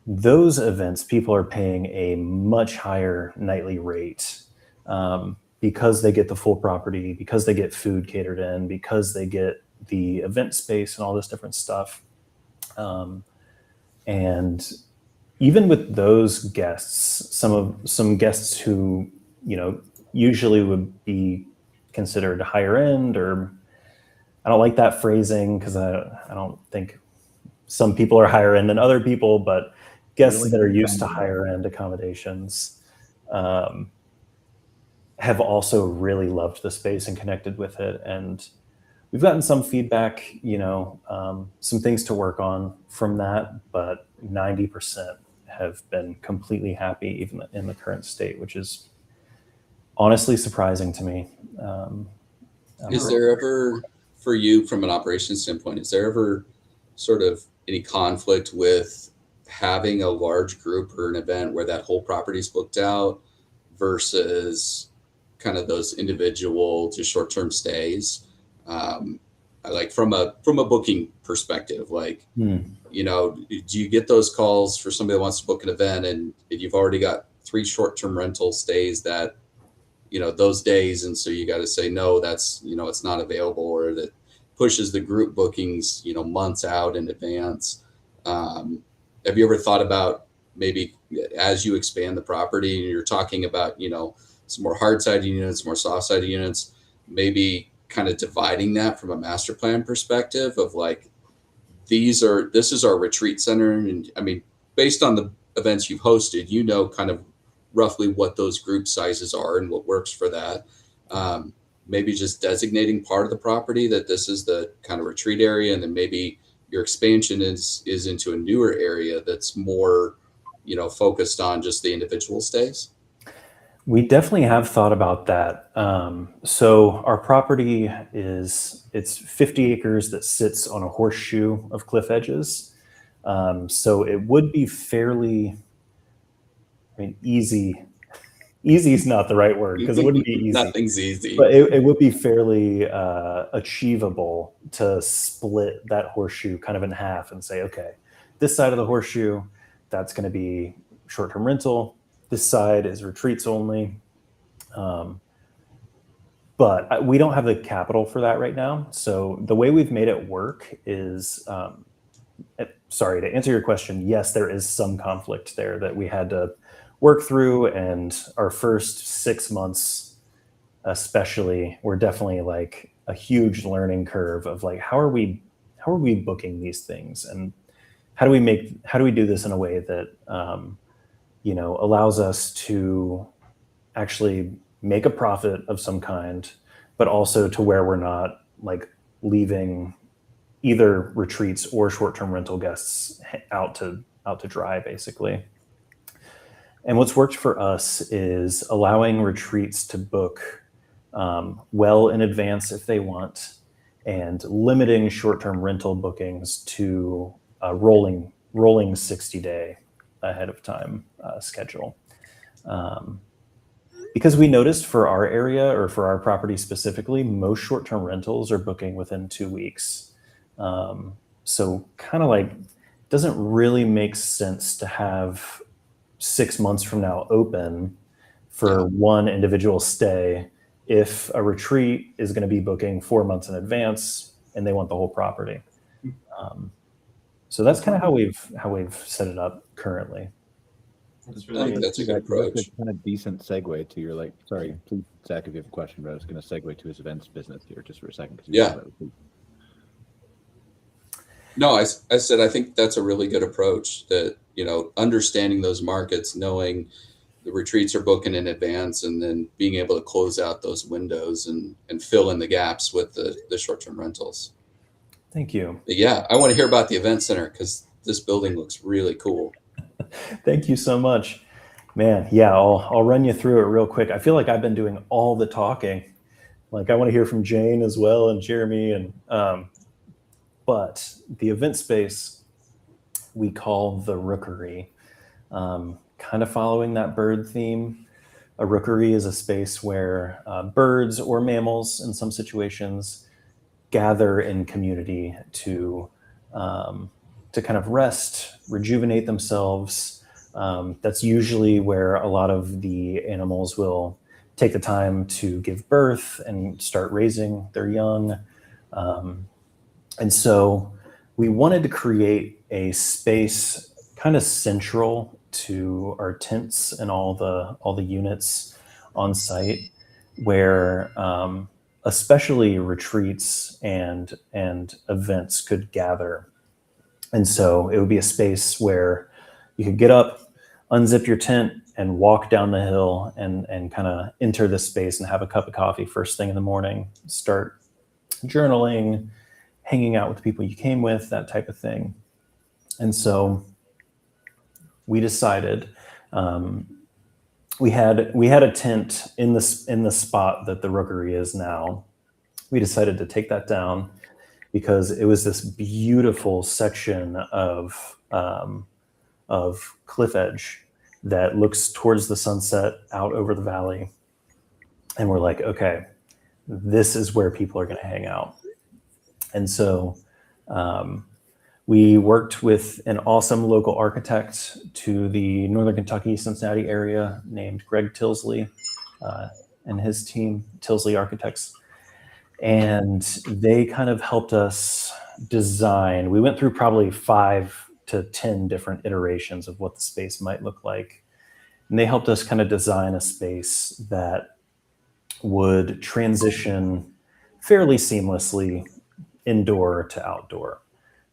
Those events, people are paying a much higher nightly rate because they get the full property, because they get food catered in, because they get the event space and all this different stuff. And even with those guests, some guests who, usually would be considered higher end, or I don't like that phrasing because I don't think some people are higher end than other people, but guests that are used to higher end accommodations, have also really loved the space and connected with it. And we've gotten some feedback, some things to work on from that, but 90% have been completely happy, even in the current state, which is honestly surprising to me. Is there ever, for you from an operations standpoint, is there ever sort of any conflict with having a large group or an event where that whole property is booked out versus kind of those individual to short-term stays? Like from a booking perspective, like, do you get those calls for somebody that wants to book an event and you've already got 3 short-term rental stays that, those days, and so you got to say, no, that's, it's not available, or that pushes the group bookings, months out in advance? Have you ever thought about maybe as you expand the property and you're talking about, some more hard-sided units, more soft-sided units, maybe kind of dividing that from a master plan perspective of like, this is our retreat center. And I mean, based on the events you've hosted, kind of roughly what those group sizes are and what works for that. Maybe just designating part of the property that this is the kind of retreat area, and then maybe your expansion is into a newer area that's more, focused on just the individual stays. We definitely have thought about that. So our property it's 50 acres that sits on a horseshoe of cliff edges. So it would be fairly, easy. Easy is not the right word, because it wouldn't be easy. Nothing's easy. But it would be fairly achievable to split that horseshoe kind of in half and say, okay, this side of the horseshoe, that's going to be short-term rental. This side is retreats only. But we don't have the capital for that right now. So the way we've made it work is, sorry, to answer your question, yes, there is some conflict there that we had to work through. And our first 6 months, especially, were definitely like a huge learning curve of like, how are we booking these things? And how do we do this in a way that, allows us to actually make a profit of some kind, but also to where we're not like leaving either retreats or short-term rental guests out to dry, basically. And what's worked for us is allowing retreats to book well in advance if they want, and limiting short-term rental bookings to a rolling 60-day ahead of time schedule. Because we noticed for our area, or for our property specifically, most short-term rentals are booking within 2 weeks. So kind of like, doesn't really make sense to have 6 months from now open for one individual stay if a retreat is going to be booking 4 months in advance and they want the whole property. So that's kind of how we've set it up currently. That's I think that's a good approach. That's a kind of decent segue to your sorry, please, Zach, if you have a question, but I was going to segue to his events business here just for a second. Yeah. No, I said, I think that's a really good approach, that, understanding those markets, knowing the retreats are booking in advance, and then being able to close out those windows and fill in the gaps with the short-term rentals. Thank you. But yeah, I want to hear about the event center, because this building looks really cool. Thank you so much, man. Yeah, I'll run you through it real quick. I feel like I've been doing all the talking. Like, I want to hear from Jayne as well, and Jeremy, and but the event space we call the rookery, kind of following that bird theme. A rookery is a space where birds or mammals, in some situations, gather in community to kind of rest, rejuvenate themselves. That's usually where a lot of the animals will take the time to give birth and start raising their young. And so we wanted to create a space kind of central to our tents and all the units on site, where especially retreats and events could gather. And so it would be a space where you could get up, unzip your tent, and walk down the hill and kind of enter this space and have a cup of coffee first thing in the morning, start journaling, hanging out with the people you came with, that type of thing. And so we decided, we had a tent in the spot that the rookery is now. We decided to take that down because it was this beautiful section of cliff edge that looks towards the sunset out over the valley. And we're like, okay, this is where people are going to hang out. And so we worked with an awesome local architect to the Northern Kentucky, Cincinnati area named Greg Tilsley and his team, Tilsley Architects. And they kind of helped us design. We went through probably 5 to 10 different iterations of what the space might look like. And they helped us kind of design a space that would transition fairly seamlessly indoor to outdoor.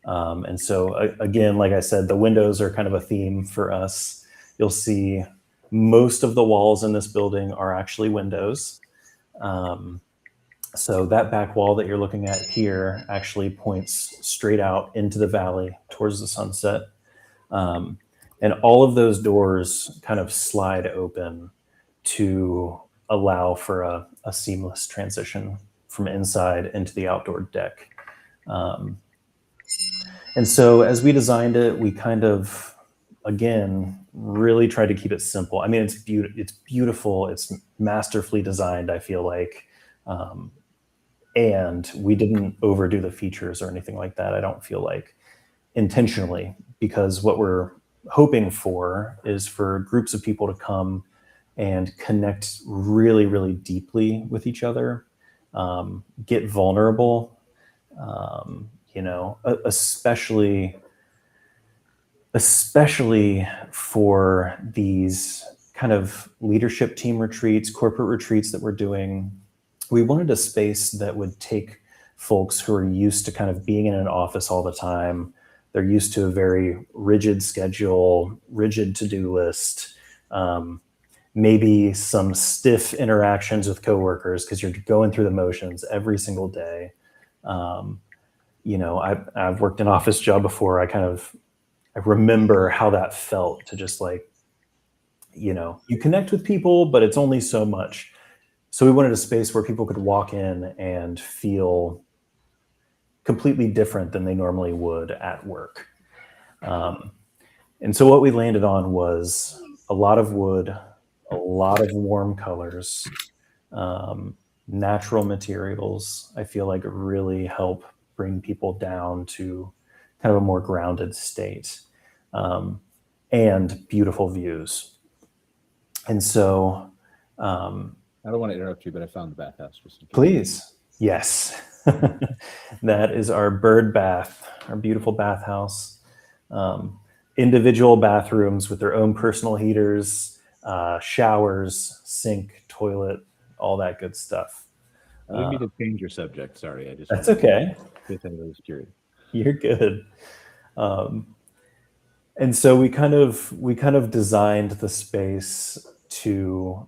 And so again, like I said, the windows are kind of a theme for us. You'll see most of the walls in this building are actually windows. So that back wall that you're looking at here actually points straight out into the valley towards the sunset. And all of those doors kind of slide open to allow for a seamless transition from inside into the outdoor deck. And so as we designed it, we kind of, again, really tried to keep it simple. I mean, it's beautiful. It's masterfully designed, I feel like. And we didn't overdo the features or anything like that, I don't feel like, intentionally, because what we're hoping for is for groups of people to come and connect really, really deeply with each other, get vulnerable, especially for these kind of leadership team retreats, corporate retreats that we're doing. We wanted a space that would take folks who are used to kind of being in an office all the time. They're used to a very rigid schedule, rigid to-do list, maybe some stiff interactions with coworkers because you're going through the motions every single day. I've worked an office job before. I remember how that felt to just like, you connect with people, but it's only so much. So we wanted a space where people could walk in and feel completely different than they normally would at work. And so what we landed on was a lot of wood, a lot of warm colors, natural materials. I feel like really help bring people down to kind of a more grounded state, and beautiful views. And so, I don't want to interrupt you, but I found the bathhouse. Please. Yes. That is our bird bath, our beautiful bathhouse. Individual bathrooms with their own personal heaters, showers, sink, toilet, all that good stuff. I didn't mean to change your subject. Sorry. That's okay. I was curious. You're good. And so we kind of designed the space to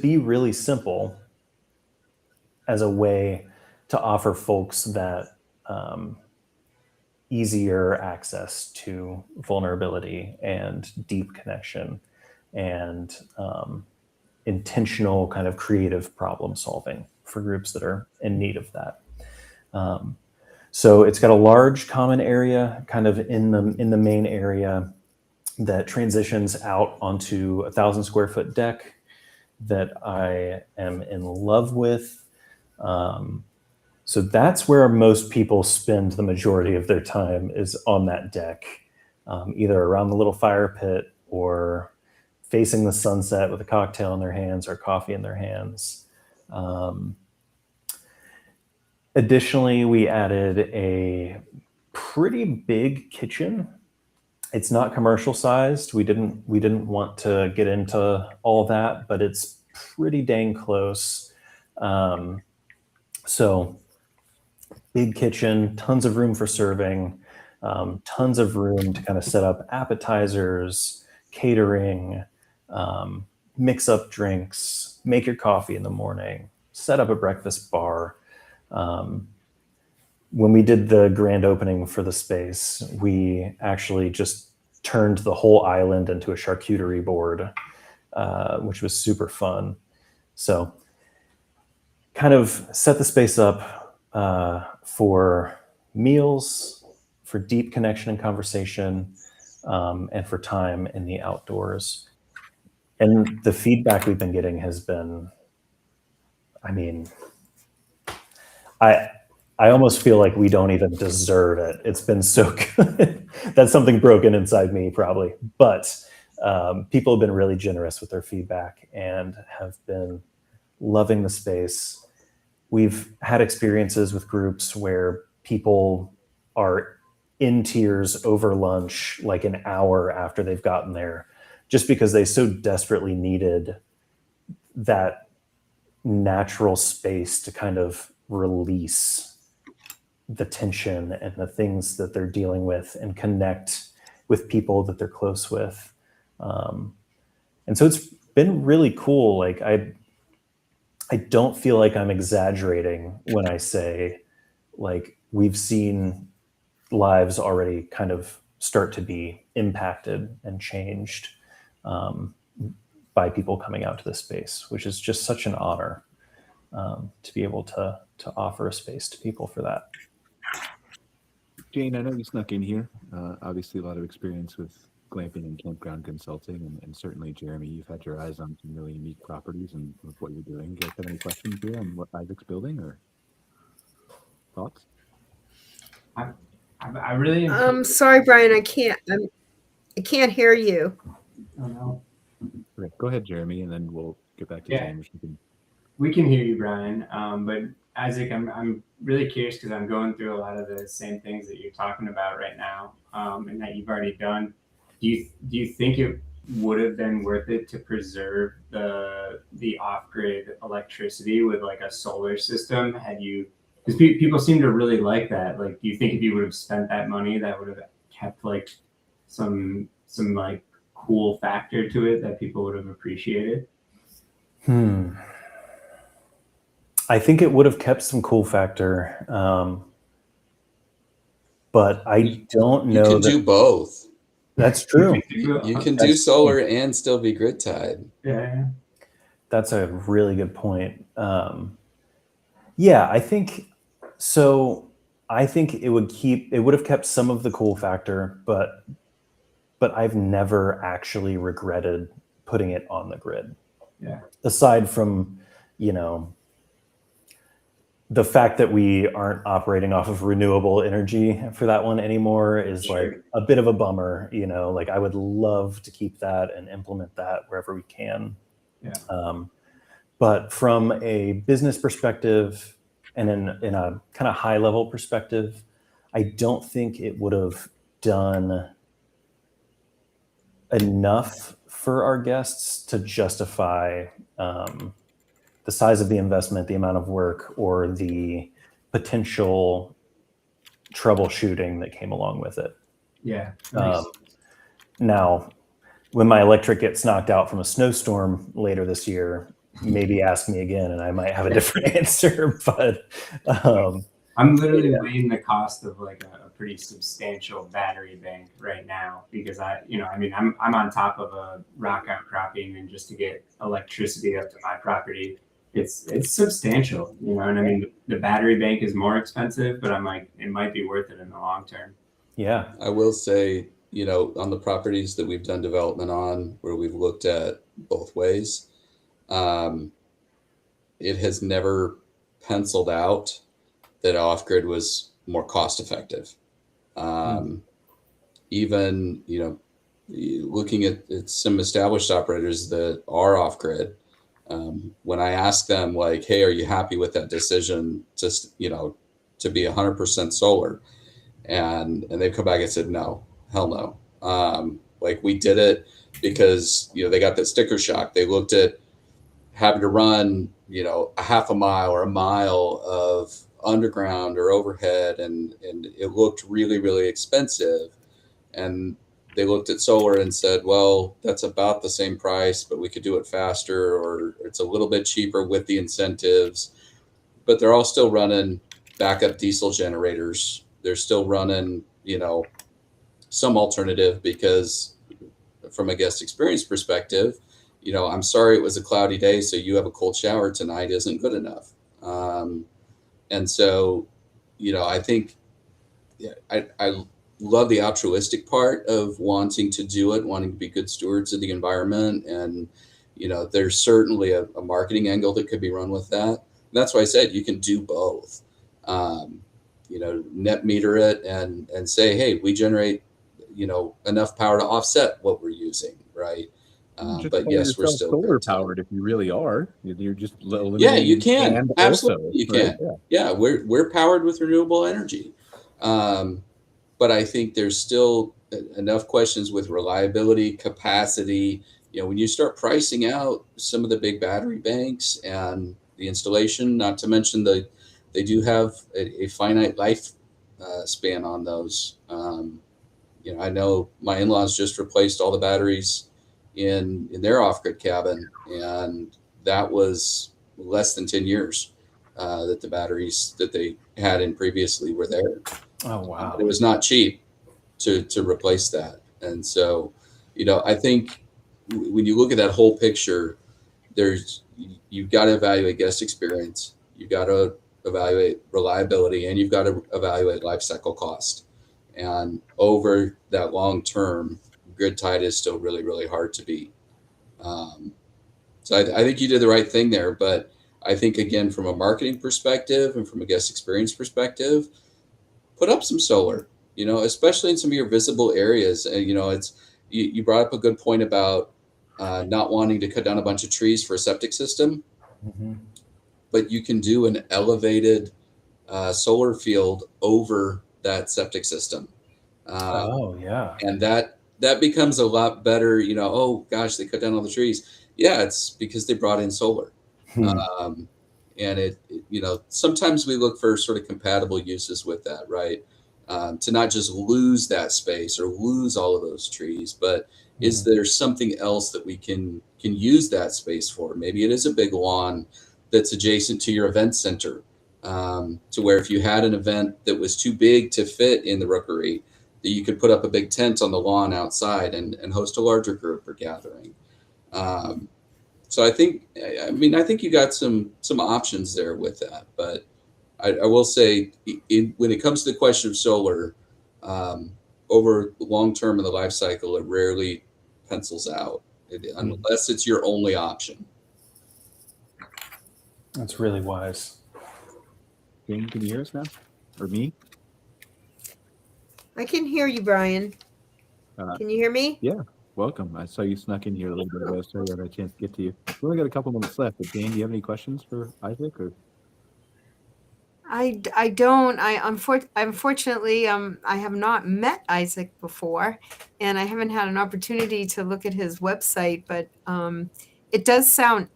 be really simple as a way to offer folks that easier access to vulnerability and deep connection and intentional kind of creative problem solving for groups that are in need of that. So it's got a large common area kind of in the main area that transitions out onto 1,000 square foot deck that I am in love with. So that's where most people spend the majority of their time, is on that deck, either around the little fire pit or facing the sunset with a cocktail in their hands or coffee in their hands. Additionally, we added a pretty big kitchen. It's not commercial sized. We didn't want to get into all that, but it's pretty dang close. So big kitchen, tons of room for serving, Tons of room to kind of set up appetizers, catering, mix up drinks, make your coffee in the morning, set up a breakfast bar. When we did the grand opening for the space, we actually just turned the whole island into a charcuterie board, which was super fun. So kind of set the space up for meals, for deep connection and conversation, and for time in the outdoors. And the feedback we've been getting has been, I mean, I almost feel like we don't even deserve it. It's been so good. That's something broken inside me, probably. But people have been really generous with their feedback and have been loving the space. We've had experiences with groups where people are in tears over lunch, like an hour after they've gotten there, just because they so desperately needed that natural space to kind of release the tension and the things that they're dealing with and connect with people that they're close with. And so it's been really cool. Like I don't feel like I'm exaggerating when I say like we've seen lives already kind of start to be impacted and changed by people coming out to this space, which is just such an honor to be able to offer a space to people for that. Jayne, I know you snuck in here. Obviously, a lot of experience with glamping and campground consulting, and certainly, Jeremy, you've had your eyes on some really unique properties and with what you're doing. Do you guys have any questions here on what Isaac's building or thoughts? I really. Sorry, Brian, I can't hear you. Oh, no. Okay, go ahead, Jeremy, and then we'll get back to Jayne. We can hear you, Brian. But Izaac, I'm really curious because I'm going through a lot of the same things that you're talking about right now, and that you've already done. Do you think it would have been worth it to preserve the off-grid electricity with like a solar system? Because people seem to really like that. Like, do you think if you would have spent that money, that would have kept like some like cool factor to it that people would have appreciated? I think it would have kept some cool factor, but I don't know. You can do both. That's true. You can do solar and still be grid tied. Yeah. That's a really good point. Yeah, I think so. I think it would have kept some of the cool factor, but I've never actually regretted putting it on the grid. Yeah. Aside from, the fact that we aren't operating off of renewable energy for that one anymore is like a bit of a bummer, like I would love to keep that and implement that wherever we can. Yeah. But from a business perspective and in a kind of high level perspective, I don't think it would have done enough for our guests to justify the size of the investment, the amount of work, or the potential troubleshooting that came along with it. Yeah. Now, when my electric gets knocked out from a snowstorm later this year, maybe ask me again and I might have a different answer. But I'm literally weighing the cost of like a pretty substantial battery bank right now because I'm on top of a rock outcropping, and just to get electricity up to my property, it's substantial, and I mean the battery bank is more expensive, but I'm like, it might be worth it in the long term. Yeah. I will say, on the properties that we've done development on where we've looked at both ways, it has never penciled out that off-grid was more cost effective. Even, looking at some established operators that are off-grid, when I ask them like, hey, are you happy with that decision just, to be 100% solar? And they've come back and said, no, hell no. Like we did it because, they got that sticker shock. They looked at having to run, a half a mile or a mile of underground or overhead, and it looked really, really expensive. And they looked at solar and said, well, that's about the same price, but we could do it faster, or it's a little bit cheaper with the incentives. But they're all still running backup diesel generators. They're still running, some alternative, because from a guest experience perspective, I'm sorry it was a cloudy day, so you have a cold shower tonight isn't good enough. And so, I think, I love the altruistic part of wanting to do it, wanting to be good stewards of the environment. And, there's certainly a marketing angle that could be run with that. And that's why I said you can do both. Net meter it and say, hey, we generate, enough power to offset what we're using, right? But yes, we're still solar powered. If you really are, you're just yeah, you can absolutely also, you can. Right? Yeah, we're powered with renewable energy, but I think there's still enough questions with reliability, capacity. When you start pricing out some of the big battery banks and the installation, not to mention they do have a finite life span on those. I know my in-laws just replaced all the batteries in their off-grid cabin, and that was less than 10 years that the batteries that they had in previously were there. Oh, wow. It was not cheap to replace that. And so, I think when you look at that whole picture, you've got to evaluate guest experience, you've got to evaluate reliability, and you've got to evaluate life cycle cost. And over that long term, grid tied is still really, really hard to beat. So I think you did the right thing there. But I think, again, from a marketing perspective and from a guest experience perspective, put up some solar, especially in some of your visible areas. And, you brought up a good point about not wanting to cut down a bunch of trees for a septic system. Mm-hmm. But you can do an elevated solar field over that septic system. Oh, yeah. And that becomes a lot better, oh gosh, they cut down all the trees. Yeah, it's because they brought in solar. And it, sometimes we look for sort of compatible uses with that, right? To not just lose that space or lose all of those trees, but is there something else that we can use that space for? Maybe it is a big lawn that's adjacent to your event center, to where if you had an event that was too big to fit in the rookery, that you could put up a big tent on the lawn outside and host a larger group or gathering. So I think you got some options there with that. But I will say, when it comes to the question of solar, over long term in the life cycle, it rarely pencils out unless it's your only option. That's really wise. Jayne, can you hear us now? Or me? I can hear you, Brian. Can you hear me? Yeah. Welcome. I saw you snuck in here a little bit ago, so I had a chance to get to you. We only got a couple minutes left, but Jayne, do you have any questions for Izaac? Or? I don't. Unfortunately, I have not met Izaac before, and I haven't had an opportunity to look at his website, but it does sound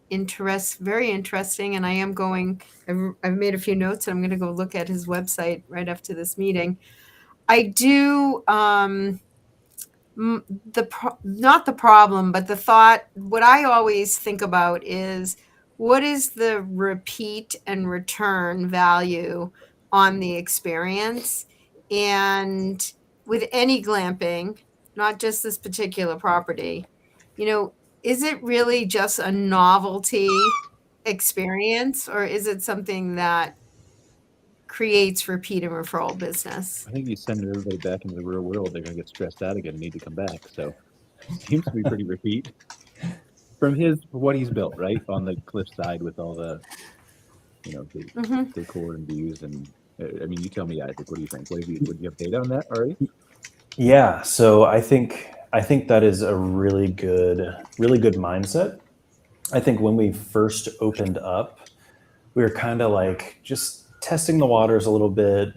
very interesting, and I am going. I've made a few notes, and I'm going to go look at his website right after this meeting. I do. Not the problem, but the thought. What I always think about is, what is the repeat and return value on the experience? And with any glamping, not just this particular property, is it really just a novelty experience, or is it something that creates repeat and referral business? I think you send everybody back into the real world, they're going to get stressed out again and need to come back. So it seems to be pretty repeat from what he's built, right? On the cliffside with all the, the decor and views. And you tell me, Izaac, what do you think? Would you have data on that already? Yeah. So I think that is a really good mindset. I think when we first opened up, we were kind of like just testing the waters a little bit,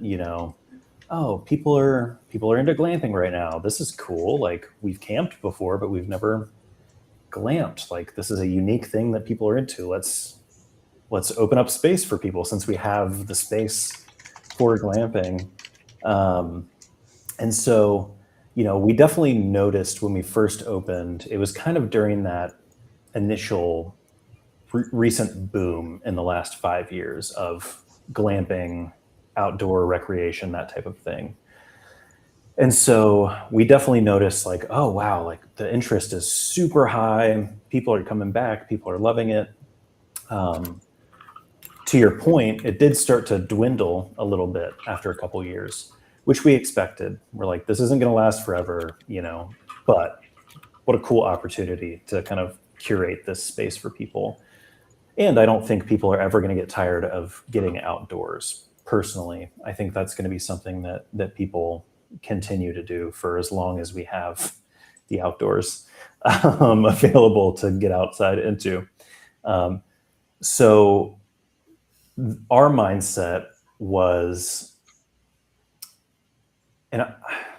oh, people are into glamping right now. This is cool. Like, we've camped before, but we've never glamped. Like, this is a unique thing that people are into. Let's open up space for people, since we have the space for glamping. And so, we definitely noticed when we first opened, it was kind of during that initial recent boom in the last 5 years of glamping, outdoor recreation, that type of thing. And so we definitely noticed, like, oh, wow, like the interest is super high. People are coming back. People are loving it. To your point, it did start to dwindle a little bit after a couple years, which we expected. We're like, this isn't going to last forever, but what a cool opportunity to kind of curate this space for people. And I don't think people are ever going to get tired of getting outdoors. Personally, I think that's going to be something that people continue to do for as long as we have the outdoors available to get outside into. So our mindset was, and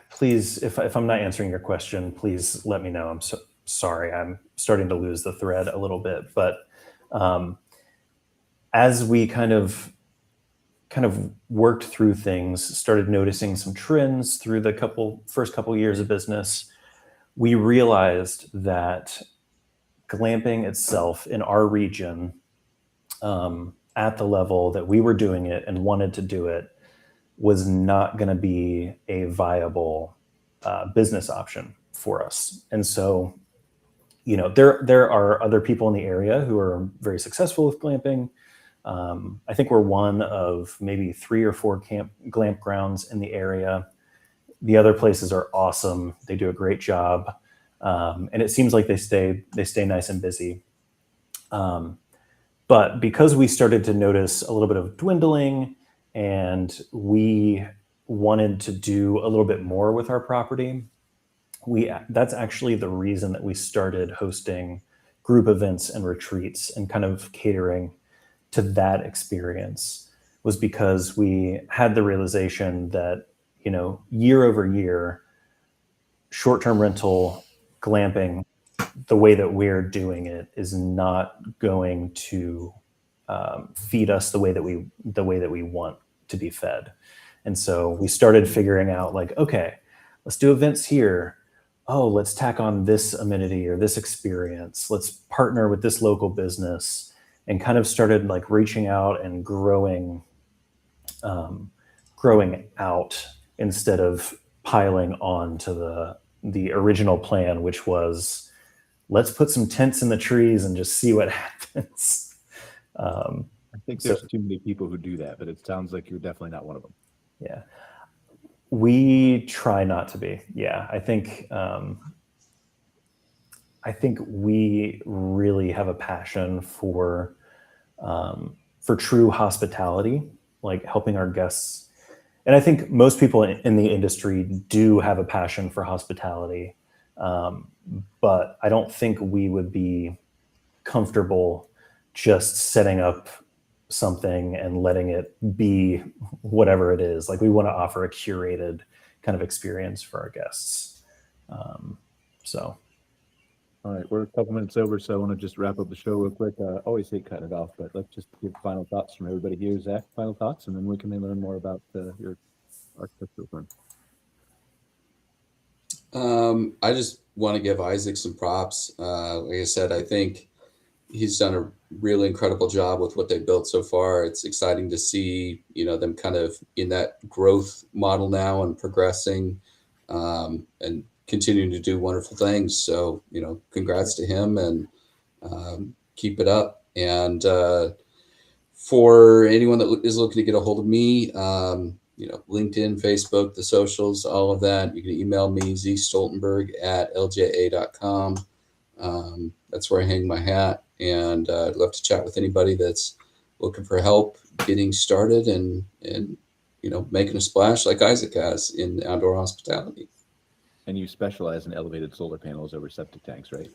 please, if I'm not answering your question, please let me know. I'm so sorry. I'm starting to lose the thread a little bit, but as we kind of worked through things, started noticing some trends through the first couple years of business, we realized that glamping itself in our region, at the level that we were doing it and wanted to do it, was not going to be a viable business option for us. And so, there are other people in the area who are very successful with glamping. I think we're one of maybe 3 or 4 glamp grounds in the area. The other places are awesome. They do a great job. And it seems like they stay nice and busy. But because we started to notice a little bit of dwindling, and we wanted to do a little bit more with our property, that's actually the reason that we started hosting group events and retreats and kind of catering to that experience, was because we had the realization that, year over year, short-term rental glamping, the way that we're doing it, is not going to feed us the way that we want to be fed. And so we started figuring out, like, okay, let's do events here. Oh, let's tack on this amenity or this experience. Let's partner with this local business, and kind of started like reaching out and growing out, instead of piling on to the original plan, which was, let's put some tents in the trees and just see what happens. I think there's too many people who do that, but it sounds like you're definitely not one of them. Yeah. We try not to be. Yeah. I think we really have a passion for true hospitality, like helping our guests. And I think most people in the industry do have a passion for hospitality. But I don't think we would be comfortable just setting up something and letting it be whatever it is. Like, we want to offer a curated kind of experience for our guests. All right, we're a couple minutes over, so I want to just wrap up the show real quick. I always hate cutting it off, but let's just give final thoughts from everybody here. Zach, final thoughts, and then where can they learn more about your architectural firm? I just want to give Izaac some props. Like I said, I think he's done a really incredible job with what they've built so far. It's exciting to see, them kind of in that growth model now and progressing, and continuing to do wonderful things. So, congrats to him, and keep it up. And for anyone that is looking to get a hold of me, LinkedIn, Facebook, the socials, all of that, you can email me, zstoltenberg@lja.com. That's where I hang my hat, and I'd love to chat with anybody that's looking for help getting started and making a splash like Izaac has in outdoor hospitality. And you specialize in elevated solar panels over septic tanks, right?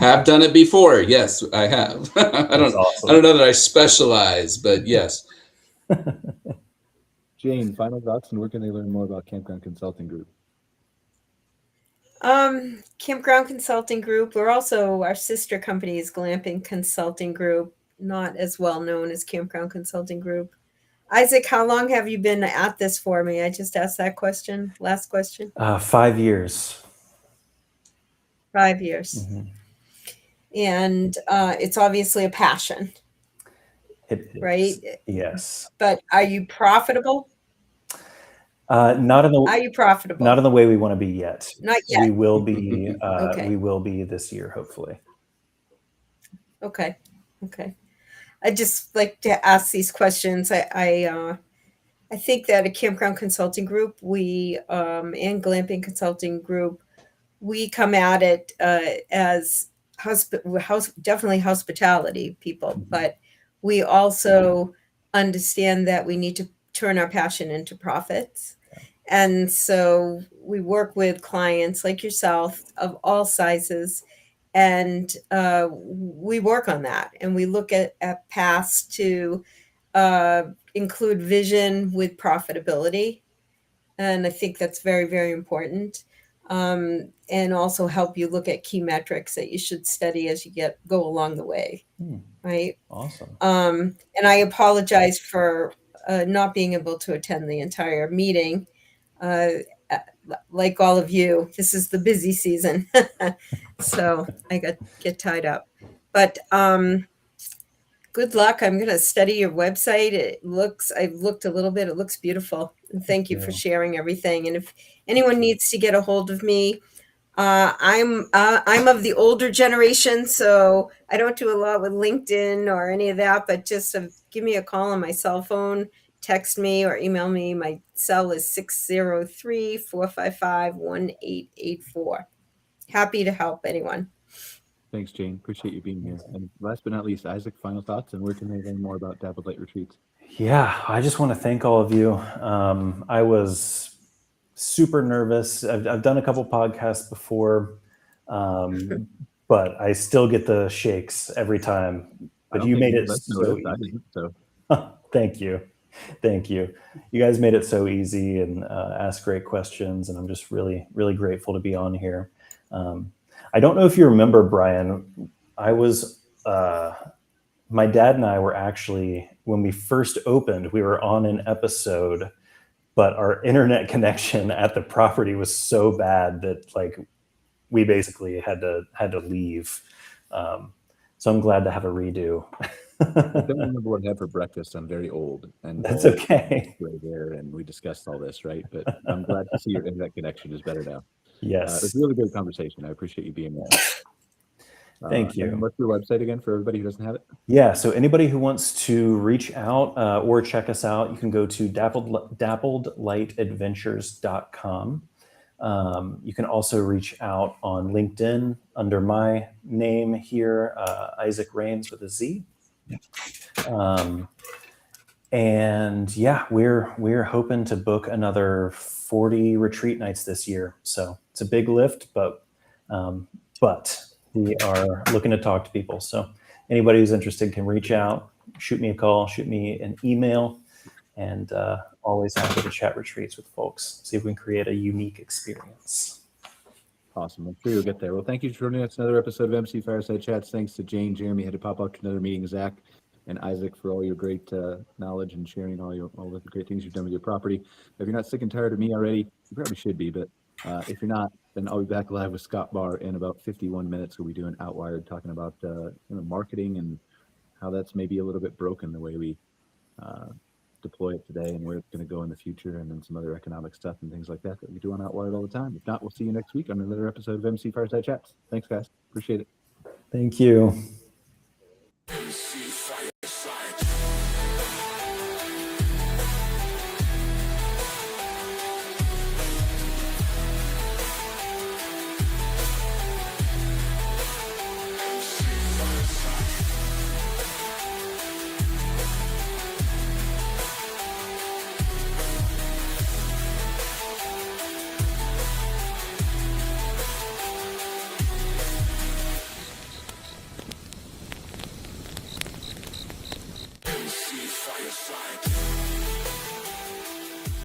Have done it before. Yes, I have. I don't know that I specialize, but yes. Jayne, final thoughts, and where can they learn more about Campground Consulting Group? Campground Consulting Group. We're also, our sister company is Glamping Consulting Group, not as well known as Campground Consulting Group. Izaac, how long have you been at this for me? I just asked that question. Last question. 5 years. 5 years. Mhm. And it's obviously a passion, It is. right? Yes. But are you profitable? Not in the Are you profitable? not in the way we want to be yet. Not yet. We will be. Okay. We will be this year, hopefully. Okay. I just like to ask these questions. I think that a Campground Consulting Group, we and Glamping Consulting Group, we come at it as definitely hospitality people, Mhm. but we also understand that we need to turn our passion into profits. And so we work with clients like yourself of all sizes, and we work on that. And we look at paths to include vision with profitability. And I think that's very, very important. And also help you look at key metrics that you should study as you go along the way. Right. Awesome. And I apologize for not being able to attend the entire meeting. Like all of you, this is the busy season. So I get tied up. But good luck. I'm going to study your website. I've looked a little bit. It looks beautiful. And thank you for sharing everything. And if anyone needs to get a hold of me, I'm of the older generation, so I don't do a lot with LinkedIn or any of that, but just give me a call on my cell phone, text me or email me. My cell is 603-455-1884. Happy to help anyone. Thanks, Jayne. Appreciate you being here. And last but not least, Izaac, final thoughts, and where can they learn more about Dappled Light Retreats? Yeah, I just want to thank all of you. I was super nervous. I've done a couple podcasts before, but I still get the shakes every time. But you made it so easy. Thank you. You guys made it so easy and asked great questions, and I'm just really, really grateful to be on here. I don't know if you remember, Brian. My dad and I were actually, when we first opened, we were on an episode, but our internet connection at the property was so bad that we basically had to leave. So I'm glad to have a redo. I don't remember what I had for breakfast. I'm very old, and that's okay. Right there, and we discussed all this, right? But I'm glad to see your internet connection is better now. Yes, it's a really good conversation. I appreciate you being there. Thank you. And what's your website again for everybody who doesn't have it? Yeah, so anybody who wants to reach out or check us out, you can go to dappledlightadventures.com. You can also reach out on LinkedIn under my name here, Izaac Rains with a Z. And yeah, we're hoping to book another 40 retreat nights this year. So it's a big lift, but we are looking to talk to people. So anybody who's interested can reach out, shoot me a call, shoot me an email, and always happy to chat retreats with folks, see if we can create a unique experience. Awesome. I'm sure you'll get there. Well, thank you for joining us another episode of MC Fireside Chats. Thanks to Jayne, Jeremy, had to pop out to another meeting, Zach, and Izaac for all your great knowledge and sharing all the great things you've done with your property. If you're not sick and tired of me already, you probably should be, but if you're not, then I'll be back live with Scott Barr in about 51 minutes. We'll be doing Outwired, talking about marketing and how that's maybe a little bit broken the way we deploy it today and where it's going to go in the future, and then some other economic stuff and things like that we do on Outwired all the time. If not, we'll see you next week on another episode of MC Fireside Chats. Thanks, guys. Appreciate it. Thank you.